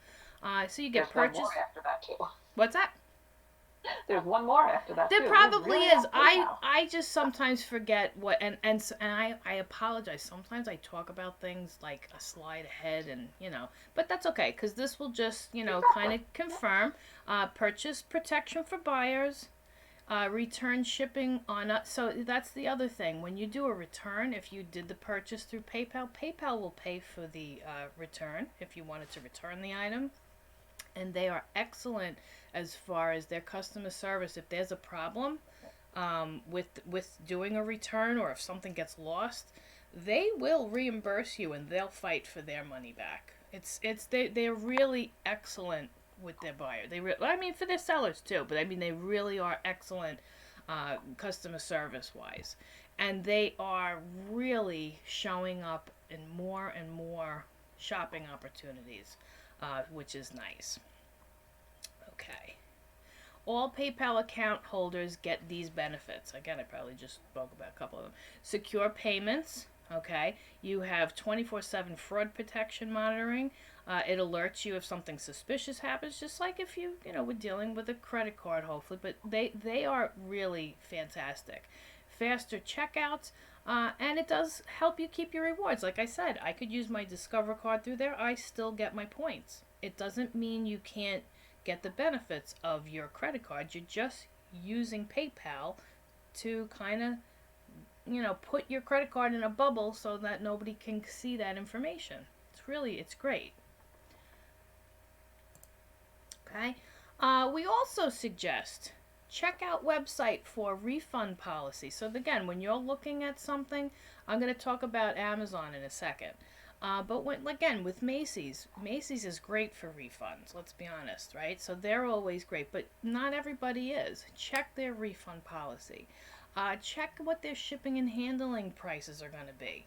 So you get There's one more purchase. after that, too. What's that? There's one more after that There too. We probably really is. have I PayPal. I just sometimes forget what, and I apologize. Sometimes I talk about things like a slide ahead, and but that's okay because this will just kind Exactly. of Yep. confirm purchase protection for buyers, return shipping on us. So that's the other thing. When you do a return, if you did the purchase through PayPal, PayPal will pay for the return if you wanted to return the item, and they are excellent as far as their customer service. If there's a problem with doing a return, or if something gets lost, they will reimburse you and they'll fight for their money back. They're really excellent with their buyer. I mean for their sellers too, but I mean they really are excellent customer service wise, and they are really showing up in more and more shopping opportunities, which is nice. Okay. All PayPal account holders get these benefits. Again, I probably just spoke about a couple of them. Secure payments. Okay. You have 24/7 fraud protection monitoring. It alerts you if something suspicious happens, just like if we're dealing with a credit card, hopefully. But they are really fantastic. Faster checkouts. And it does help you keep your rewards. Like I said, I could use my Discover card through there. I still get my points. It doesn't mean you can't get the benefits of your credit card. You're just using PayPal to kind of, put your credit card in a bubble so that nobody can see that information. It's great. Okay. We also suggest check out website for refund policy. So again, when you're looking at something, I'm going to talk about Amazon in a second. But again, with Macy's, Macy's is great for refunds. Let's be honest, right? So they're always great, but not everybody is. Check their refund policy. Check what their shipping and handling prices are going to be,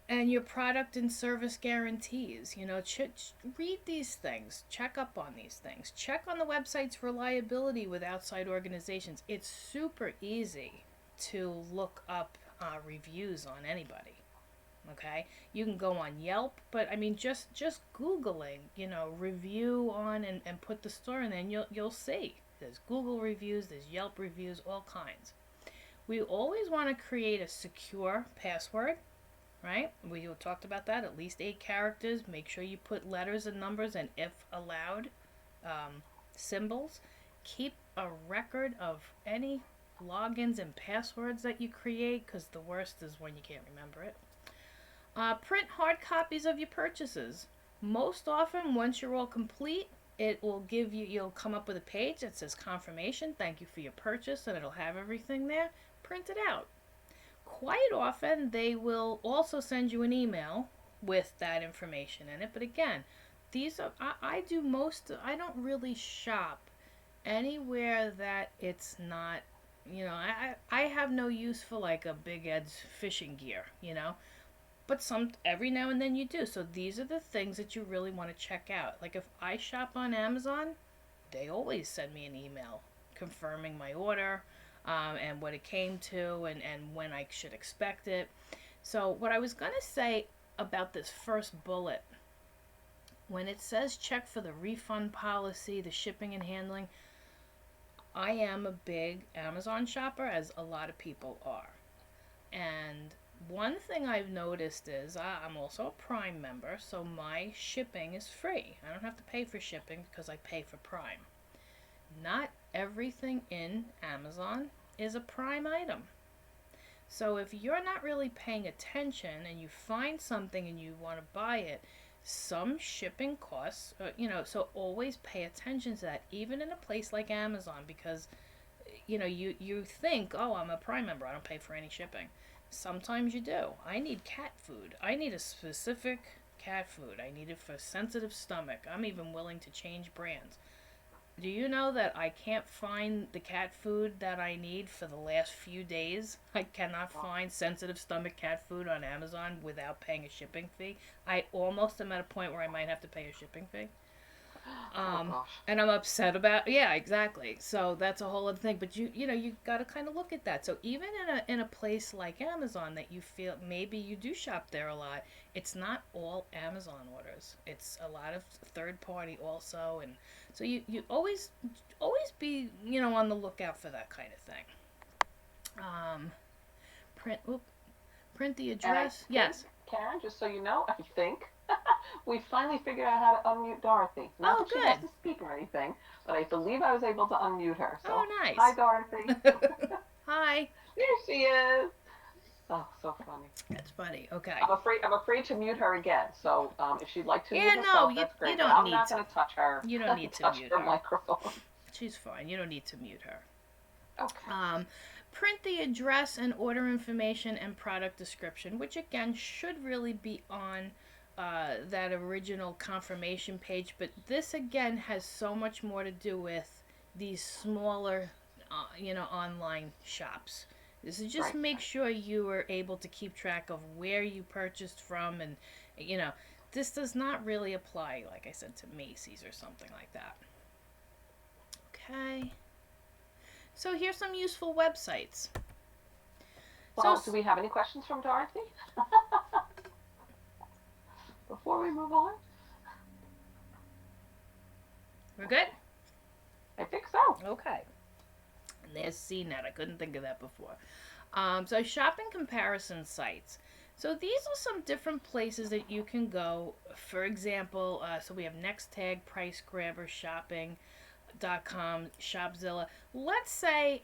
and your product and service guarantees. Read these things, check up on these things, check on the website's reliability with outside organizations. It's super easy to look up reviews on anybody. Okay, you can go on Yelp, but I mean just googling review on, and put the store in there, and you'll see there's Google reviews, there's Yelp reviews, all kinds. We always want to create a secure password, right? We talked about that, at least 8 characters. Make sure you put letters and numbers, and if allowed, symbols. Keep a record of any logins and passwords that you create, because the worst is when you can't remember it. Print hard copies of your purchases. Most often, once you're all complete, you'll come up with a page that says confirmation, thank you for your purchase, and it'll have everything there. Print it out. Quite often, they will also send you an email with that information in it. But again, I don't really shop anywhere that it's not, I have no use for like a Big Ed's fishing gear. But every now and then you do. So these are the things that you really want to check out. Like if I shop on Amazon, they always send me an email confirming my order, and what it came to, and when I should expect it. So what I was going to say about this first bullet, when it says check for the refund policy, the shipping and handling, I am a big Amazon shopper, as a lot of people are. And one thing I've noticed is I'm also a Prime member, so my shipping is free. I don't have to pay for shipping because I pay for Prime. Not everything in Amazon is a Prime item. So if you're not really paying attention and you find something and you want to buy it, some shipping costs, so always pay attention to that, even in a place like Amazon, because you think, oh, I'm a Prime member, I don't pay for any shipping. Sometimes you do. I need cat food. I need a specific cat food. I need it for sensitive stomach. I'm even willing to change brands. Do you know that I can't find the cat food that I need for the last few days? I cannot find sensitive stomach cat food on Amazon without paying a shipping fee. I almost am at a point where I might have to pay a shipping fee. Oh gosh. And I'm upset about, yeah, exactly. So that's a whole other thing. But you got to kind of look at that. So even in a place like Amazon that you feel maybe you do shop there a lot, it's not all Amazon orders. It's a lot of third party also, and so you always be, on the lookout for that kind of thing. Print. Print the address. Yes. Karen, just so you know, I think we finally figured out how to unmute Dorothy. Not Oh, that she good. has to speak or anything, but I believe I was able to unmute her. So, Oh, nice. hi, Dorothy. Hi. There she is. Oh, so funny. That's funny. Okay. I'm afraid to mute her again. So if she'd like to mute Yeah, no, herself, that's great. you But don't I'm need not to. going to touch her. You don't need to touch mute her her. microphone. She's fine. You don't need to mute her. Okay. Print the address and order information and product description, which again should really be on that original confirmation page. But this again has so much more to do with these smaller, online shops. This is just Right. make sure you are able to keep track of where you purchased from, and this does not really apply, like I said, to Macy's or something like that. Okay. So here's some useful websites. Well, do we have any questions from Dorothy? Before we move on? We're good? I think so. Okay. And there's CNET. I couldn't think of that before. So shopping comparison sites. So these are some different places that you can go. For example, so we have NextTag, PriceGrabber, Shopping.com, Shopzilla. Let's say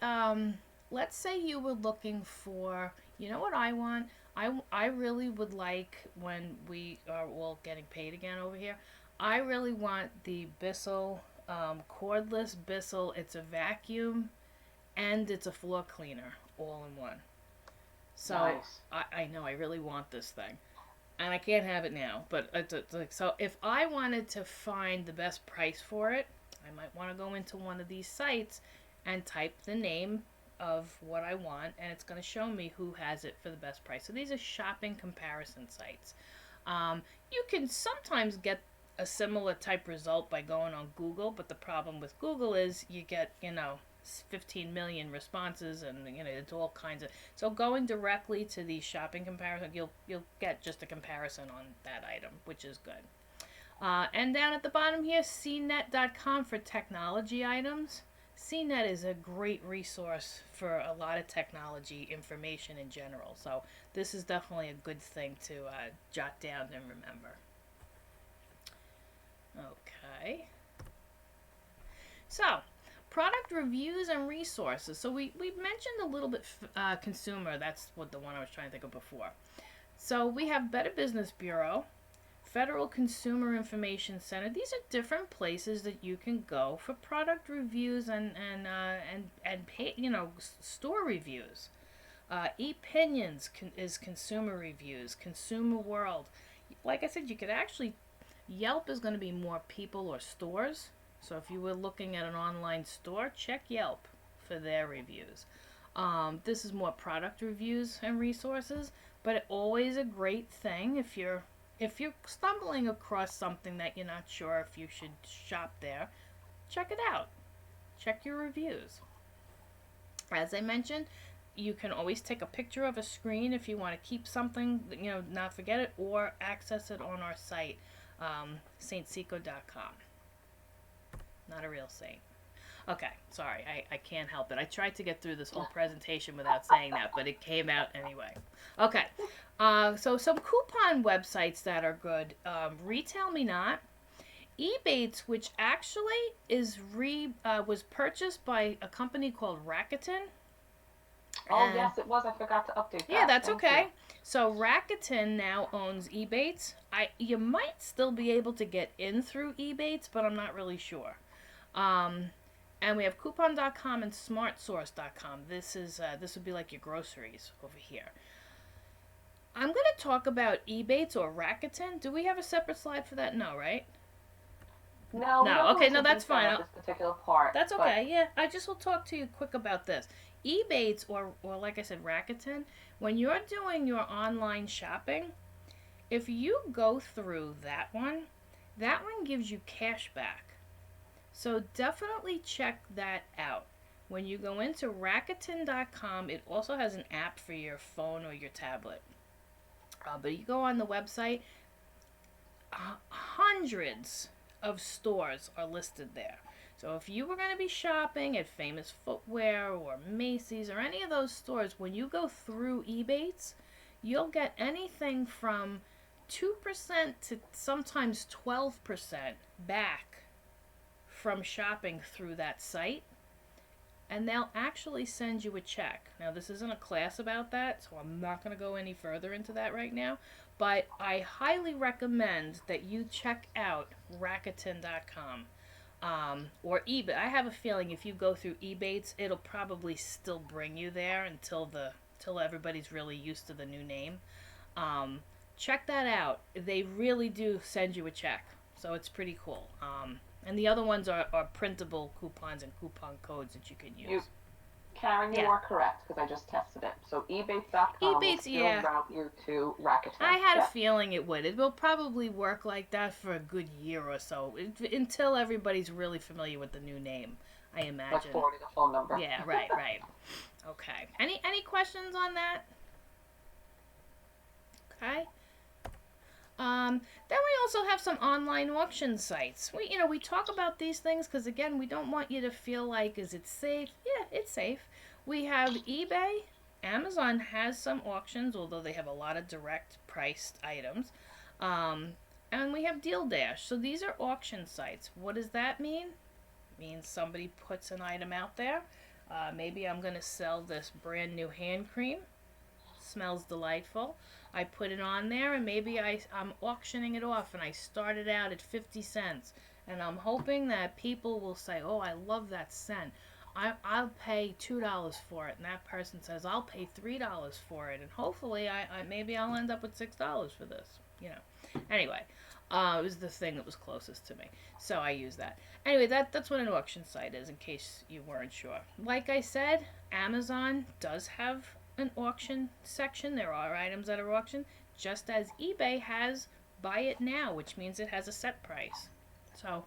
you were looking for, you know what I want? I really would like, when we are all getting paid again over here, I really want the Bissell, cordless Bissell. It's a vacuum and it's a floor cleaner all in one. So nice. I know I really want this thing. And I can't have it now, but it's like, so if I wanted to find the best price for it, I might want to go into one of these sites and type the name of what I want, and it's going to show me who has it for the best price. So these are shopping comparison sites. You can sometimes get a similar type result by going on Google, but the problem with Google is you get, 15 million responses, and it's all kinds of. So going directly to the shopping comparison, you'll get just a comparison on that item, which is good. And down at the bottom here, cnet.com for technology items. CNET is a great resource for a lot of technology information in general. So this is definitely a good thing to jot down and remember. Okay. So, product reviews and resources. So we mentioned a little bit consumer. That's what the one I was trying to think of before. So we have Better Business Bureau, Federal Consumer Information Center. These are different places that you can go for product reviews and pay, store reviews. ePinions is consumer reviews. Consumer World. Like I said, you could actually, Yelp is going to be more people or stores. So if you were looking at an online store, check Yelp for their reviews. This is more product reviews and resources, but always a great thing if you're stumbling across something that you're not sure if you should shop there, check it out. Check your reviews. As I mentioned, you can always take a picture of a screen if you want to keep something, not forget it, or access it on our site, stseco.com. Not a real saint. Okay, sorry, I can't help it. I tried to get through this whole presentation without saying that, but it came out anyway. Okay, so some coupon websites that are good. Retail Me Not. Ebates, which actually was purchased by a company called Rakuten. Oh, yes, it was. I forgot to update that. Yeah, that's Thank okay. you. So Rakuten now owns Ebates. You might still be able to get in through Ebates, but I'm not really sure. And we have coupon.com and smartsource.com. This would be like your groceries over here. I'm going to talk about Ebates or Rakuten. Do we have a separate slide for that? No, right? No. Okay, no, that's fine. This particular part. That's okay. Yeah, I just will talk to you quick about this. Ebates or like I said, Rakuten. When you're doing your online shopping, if you go through that one gives you cash back. So definitely check that out. When you go into Rakuten.com, it also has an app for your phone or your tablet. But you go on the website, hundreds of stores are listed there. So if you were going to be shopping at Famous Footwear or Macy's or any of those stores, when you go through Ebates, you'll get anything from 2% to sometimes 12% back from shopping through that site, and they'll actually send you a check. Now, this isn't a class about that, so I'm not going to go any further into that right now, but I highly recommend that you check out Rakuten.com or eBay. I have a feeling if you go through Ebates, it'll probably still bring you there until everybody's really used to the new name. Um, Check that out. They really do send you a check, so it's pretty cool. And the other ones are printable coupons and coupon codes that you can use. Karen, you Yeah. are correct because I just tested it. So ebates.com will Ebates, still yeah. route you to Rakuten. I had a Yep. feeling it would. It will probably work like that for a good year or so, until everybody's really familiar with the new name, I Like imagine. forwarding a phone number. Yeah, right. Okay. Any questions on that? Okay. Then we also have some online auction sites. We talk about these things because again, we don't want you to feel like, is it safe? Yeah, it's safe. We have eBay. Amazon has some auctions, although they have a lot of direct priced items. Um, and we have Deal Dash. So these are auction sites. What does that mean? It means somebody puts an item out there. Maybe I'm going to sell this brand new hand cream. Smells delightful. I put it on there and maybe I'm auctioning it off and I started out at 50 cents. And I'm hoping that people will say, oh, I love that scent. I'll pay $2 for it. And that person says, I'll pay $3 for it. And hopefully maybe I'll end up with $6 for this. Anyway, it was the thing that was closest to me. So I use that. Anyway, that's what an auction site is in case you weren't sure. Like I said, Amazon does have an auction section. There are items that are auctioned, just as eBay has buy it now, which means it has a set price. So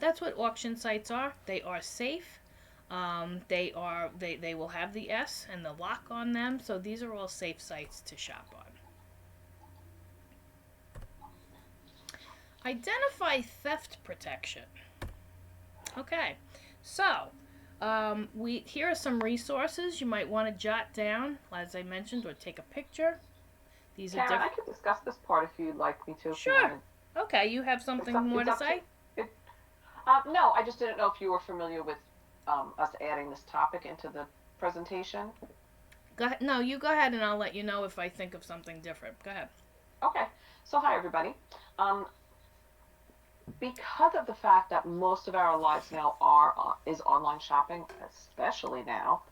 that's what auction sites are. They are safe. They will have the S and the lock on them. So these are all safe sites to shop on. Identify theft protection. Okay, so here are some resources you might want to jot down, as I mentioned, or take a picture. These Karen, I can discuss this part if you'd like me to. If you Sure. wanted. Okay, you have something more to say? It, no, I just didn't know if you were familiar with us adding this topic into the presentation. Go ahead. No, you go ahead, and I'll let you know if I think of something different. Go ahead. Okay. So hi everybody. Because of the fact that most of our lives now is online shopping, especially now,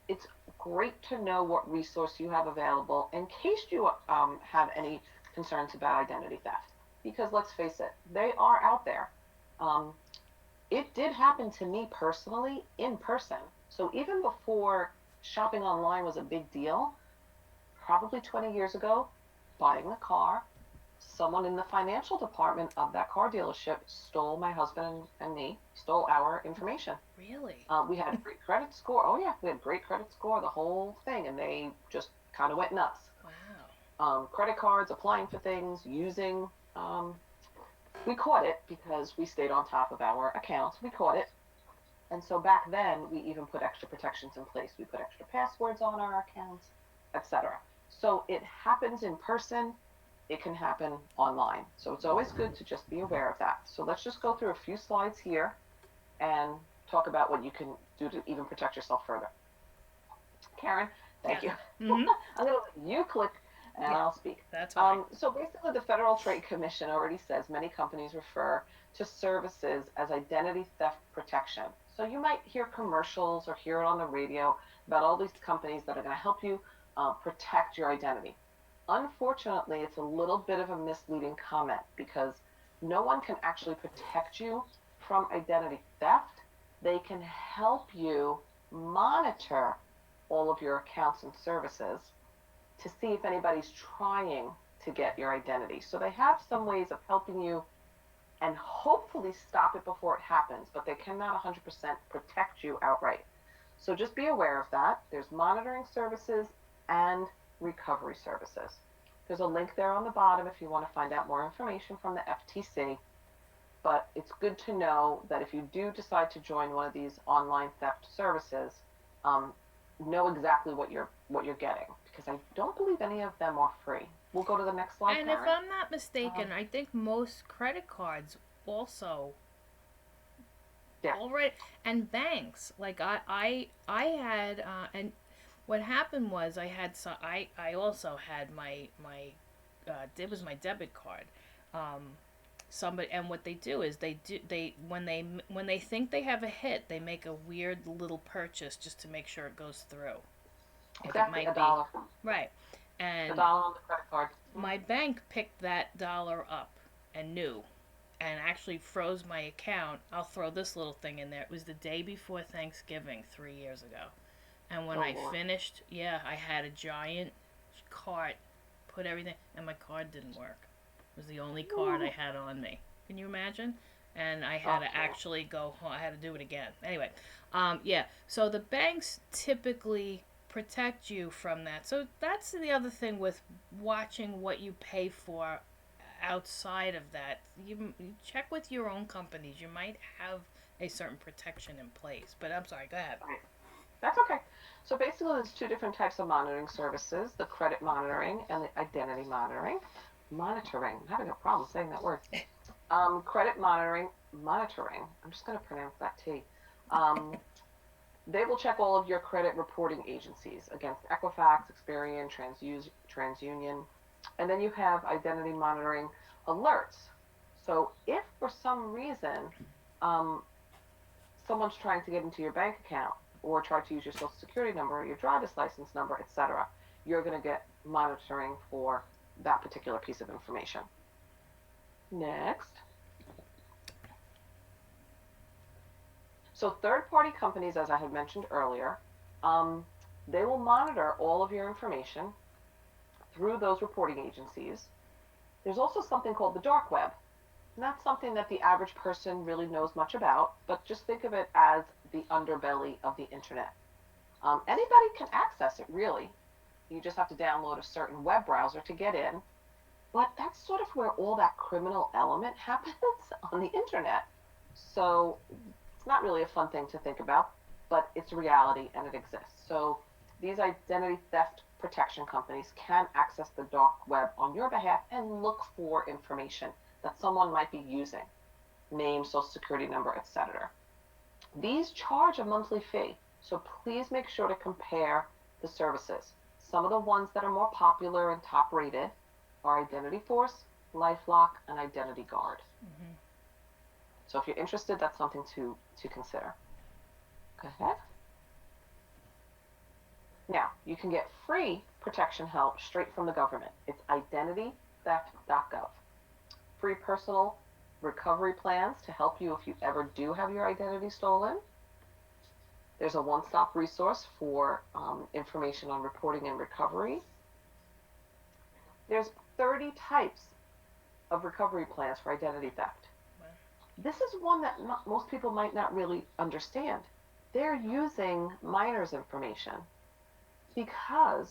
it's great to know what resource you have available in case you have any concerns about identity theft. Because let's face it, they are out there. Um, it did happen to me personally in person. So even before shopping online was a big deal, probably 20 years ago, buying a car, someone in the financial department of that car dealership stole my husband and me, stole our information. Really? We had a great credit score. Oh yeah, we had great credit score, the whole thing, and they just kind of went nuts. Wow. Credit cards, applying for things, using. We caught it because we stayed on top of our accounts. We caught it. And so back then, we even put extra protections in place. We put extra passwords on our accounts, etc. So it happens in person. It can happen online. So it's always good to just be aware of that. So let's just go through a few slides here and talk about what you can do to even protect yourself further. Karen, thank you. Mm-hmm. I'm going to let you click and I'll speak. That's fine. So basically, the Federal Trade Commission already says many companies refer to services as identity theft protection. So you might hear commercials or hear it on the radio about all these companies that are going to help you protect your identity. Unfortunately, it's a little bit of a misleading comment because no one can actually protect you from identity theft. They can help you monitor all of your accounts and services to see if anybody's trying to get your identity. So they have some ways of helping you and hopefully stop it before it happens, but they cannot 100% protect you outright. So just be aware of that. There's monitoring services and recovery services. There's a link there on the bottom if you want to find out more information from the FTC. but it's good to know that if you do decide to join one of these online theft services, um, know exactly what you're getting, because I don't believe any of them are free. We'll go to the next slide, And if Karen. I'm not Um, mistaken, I think most credit cards also yeah. already, and banks. Like I had and what happened was I also had my it was my debit card. Somebody, and what they do is they when they think they have a hit, they make a weird little purchase just to make sure it goes through. Like it Exactly, a might be dollar. right. A And dollar on the credit card. my bank picked that dollar up and knew and actually froze my account. I'll throw this little thing in there. It was the day before Thanksgiving 3 years ago. And when Oh I Lord. finished, yeah, I had a giant cart, put everything, and my card didn't work. It was the only card I Ooh. had on me. Can you imagine? And I had Oh to Lord. actually go home. I had to do it again. Anyway, yeah. So the banks typically protect you from that. So that's the other thing with watching what you pay for outside of that. You check with your own companies. You might have a certain protection in place. But I'm sorry. Go ahead. Right. That's okay. So basically, there's two different types of monitoring services: the credit monitoring and the identity monitoring. Monitoring. I'm having a problem saying that word. Credit monitoring. I'm just going to pronounce that T. Um, they will check all of your credit reporting agencies against Equifax, Experian, TransUnion, and then you have identity monitoring alerts. So if for some reason um, someone's trying to get into your bank account or try to use your social security number, your driver's license number, etc., you're going to get monitoring for that particular piece of information. Next. So third-party companies, as I had mentioned earlier, um, they will monitor all of your information through those reporting agencies. There's also something called the dark web. Not something that the average person really knows much about, but just think of it as the underbelly of the internet. Anybody can access it, really. You just have to download a certain web browser to get in. But that's sort of where all that criminal element happens on the internet. So it's not really a fun thing to think about, but it's reality and it exists. So these identity theft protection companies can access the dark web on your behalf and look for information that someone might be using, name, social security number, etc. These charge a monthly fee, so please make sure to compare the services. Some of the ones that are more popular and top rated are Identity Force, LifeLock, and Identity Guard. Mm-hmm. So if you're interested, that's something to consider. Go ahead. Now, you can get free protection help straight from the government. It's identitytheft.gov. Free personal recovery plans to help you if you ever do have your identity stolen. There's a one-stop resource for information on reporting and recovery. There's 30 types of recovery plans for identity theft. This is one that most people might not really understand. They're using minors' information because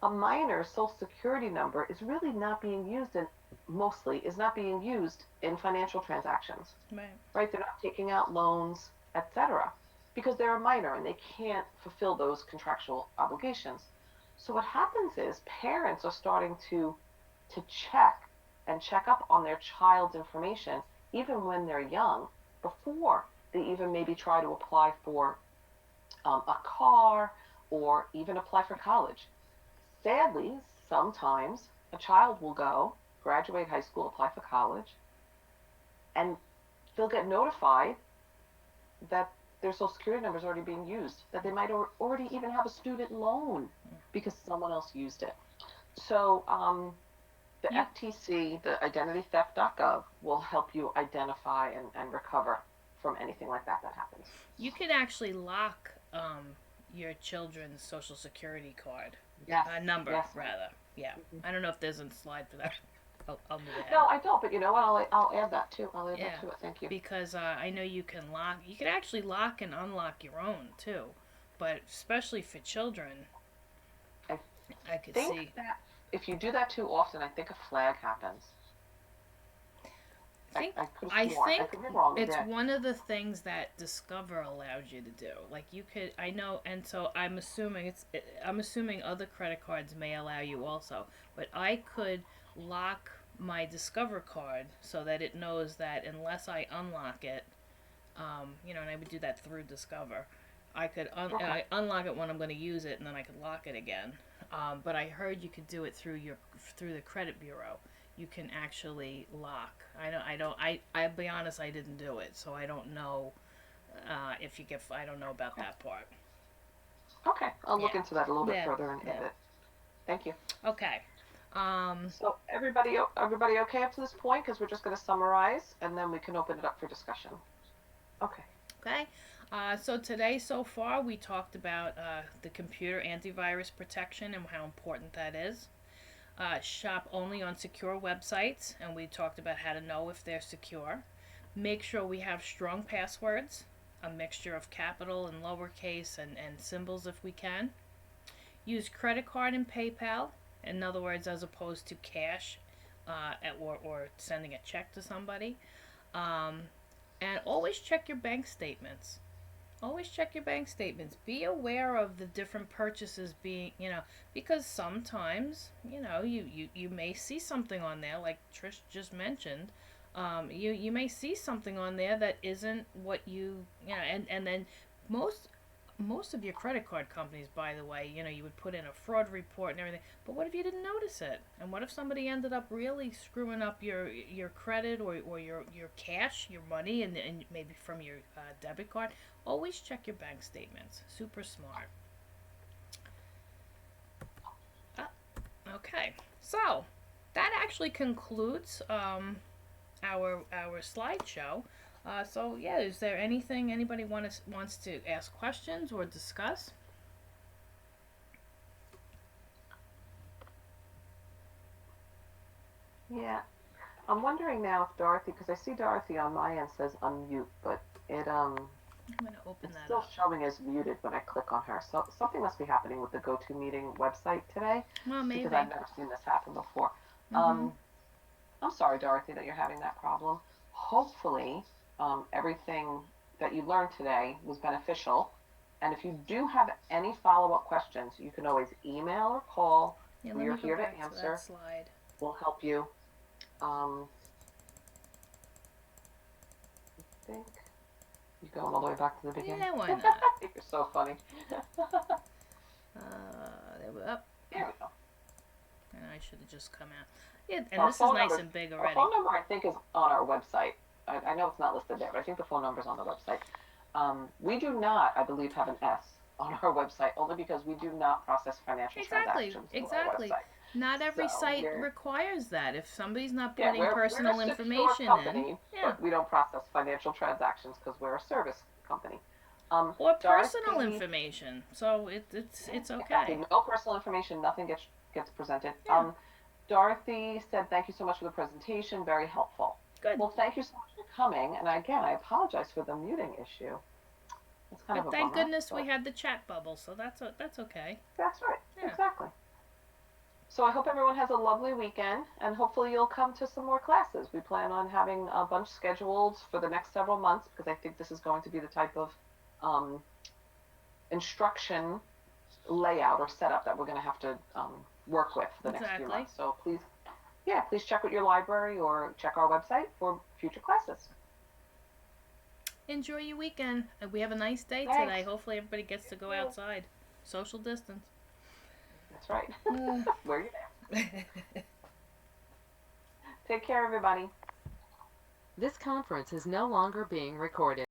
a minor's social security number is really not being used mostly is not being used in financial transactions. Right. Right? They're not taking out loans, etc., because they're a minor and they can't fulfill those contractual obligations. So what happens is parents are starting to check up on their child's information even when they're young, before they even maybe try to apply for a car or even apply for college. Sadly, sometimes a child will go, graduate high school, apply for college, and they'll get notified that their social security number is already being used, that they might already even have a student loan because someone else used it. So the You FTC, the identitytheft.gov, will help you identify and recover from anything like that happens. you could actually lock your children's social security card Yes, number yes. rather. Yeah. Mm-hmm. I don't know if there's a slide for that. I'll move ahead. No, I don't, but you know what? I'll add that too. I'll add Yeah, that to it. Thank you. because I know you can lock. You can actually lock and unlock your own too, but especially for children, I I could think see. that if you do that too often, I think a flag happens. think I could I have sworn. I think could be wrong. it's Yeah. one of the things that Discover allows you to do. Like you could, I know, and so I'm assuming I'm assuming other credit cards may allow you also, but I could lock my Discover card so that it knows that unless I unlock it, and I would do that through Discover. Okay. I unlock it when I'm going to use it, and then I could lock it again. But I heard you could do it through the credit bureau. You can actually lock. I'll be honest, I didn't do it, so I don't know if you get. I don't know about that part. Okay. I'll look Yeah, into that a little bit yeah, further and yeah. edit. Thank you. Okay. Um, So everybody okay up to this point? Because we're just going to summarize and then we can open it up for discussion. Okay. okay. So today, so far, we talked about the computer antivirus protection and how important that is. Shop only on secure websites, and we talked about how to know if they're secure. Make sure we have strong passwords, a mixture of capital and lowercase and symbols if we can. Use credit card and PayPal, in other words, as opposed to cash or sending a check to somebody. Um, and always check your bank statements. Always check your bank statements. Be aware of the different purchases being, because sometimes, you may see something on there, like Trish just mentioned. You may see something on there that isn't what and then most most of your credit card companies, by the way, you would put in a fraud report and everything. But what if you didn't notice it? And what if somebody ended up really screwing up your credit or your cash, your money, and maybe from your debit card? Always check your bank statements. Super smart. Uh, okay, so that actually concludes our slideshow. So yeah, is there anything anybody wants to ask questions or discuss? Yeah. I'm wondering now if Dorothy, because I see Dorothy on my end says unmute, but I'm gonna open it's that still up. showing as muted when I click on her. So something must be happening with the GoToMeeting website today, Well, because maybe. I've never seen this happen before. Mhm. I'm sorry, Dorothy, that you're having that problem. Hopefully, everything that you learned today was beneficial. And if you do have any follow-up questions, you can always email or call. Yeah, let We are me go here to back to that answer. slide. We'll help you. Um, I think you're going all the way back to the beginning. Yeah, why not? You're so funny. There we up. There we go. And I should have just come out. Yeah, and Our this is phone nice number, and big our already. phone number, I think, is on our website. I know it's not listed there, but I think the phone number is on the website. We do not, I believe, have an S on our website, only because we do not process financial Exactly, transactions through our exactly. website. Not every So site requires that. If somebody's not yeah, putting we're a personal secure information in, company, yeah, but we don't process financial transactions because we're a service company. or personal Dorothy, information, so it's exactly, okay. no personal information, nothing gets presented. Yeah, Dorothy said, "Thank you so much for the presentation, very helpful." good. Well, thank you so much for coming. And again, I apologize for the muting issue. It's kind of But a thank bummer, goodness we but had the chat bubble, so that's okay. that's right. Yeah. Exactly. So I hope everyone has a lovely weekend, and hopefully you'll come to some more classes. We plan on having a bunch scheduled for the next several months because I think this is going to be the type of um, instruction layout or setup that we're going to have to work with for the next few Exactly. months. So please, yeah, please check with your library or check our website for future classes. Enjoy your weekend. We have a nice day Thanks. today. Hopefully everybody gets to go outside. Social distance. That's right. Uh. Wear your mask. Take care, everybody. This conference is no longer being recorded.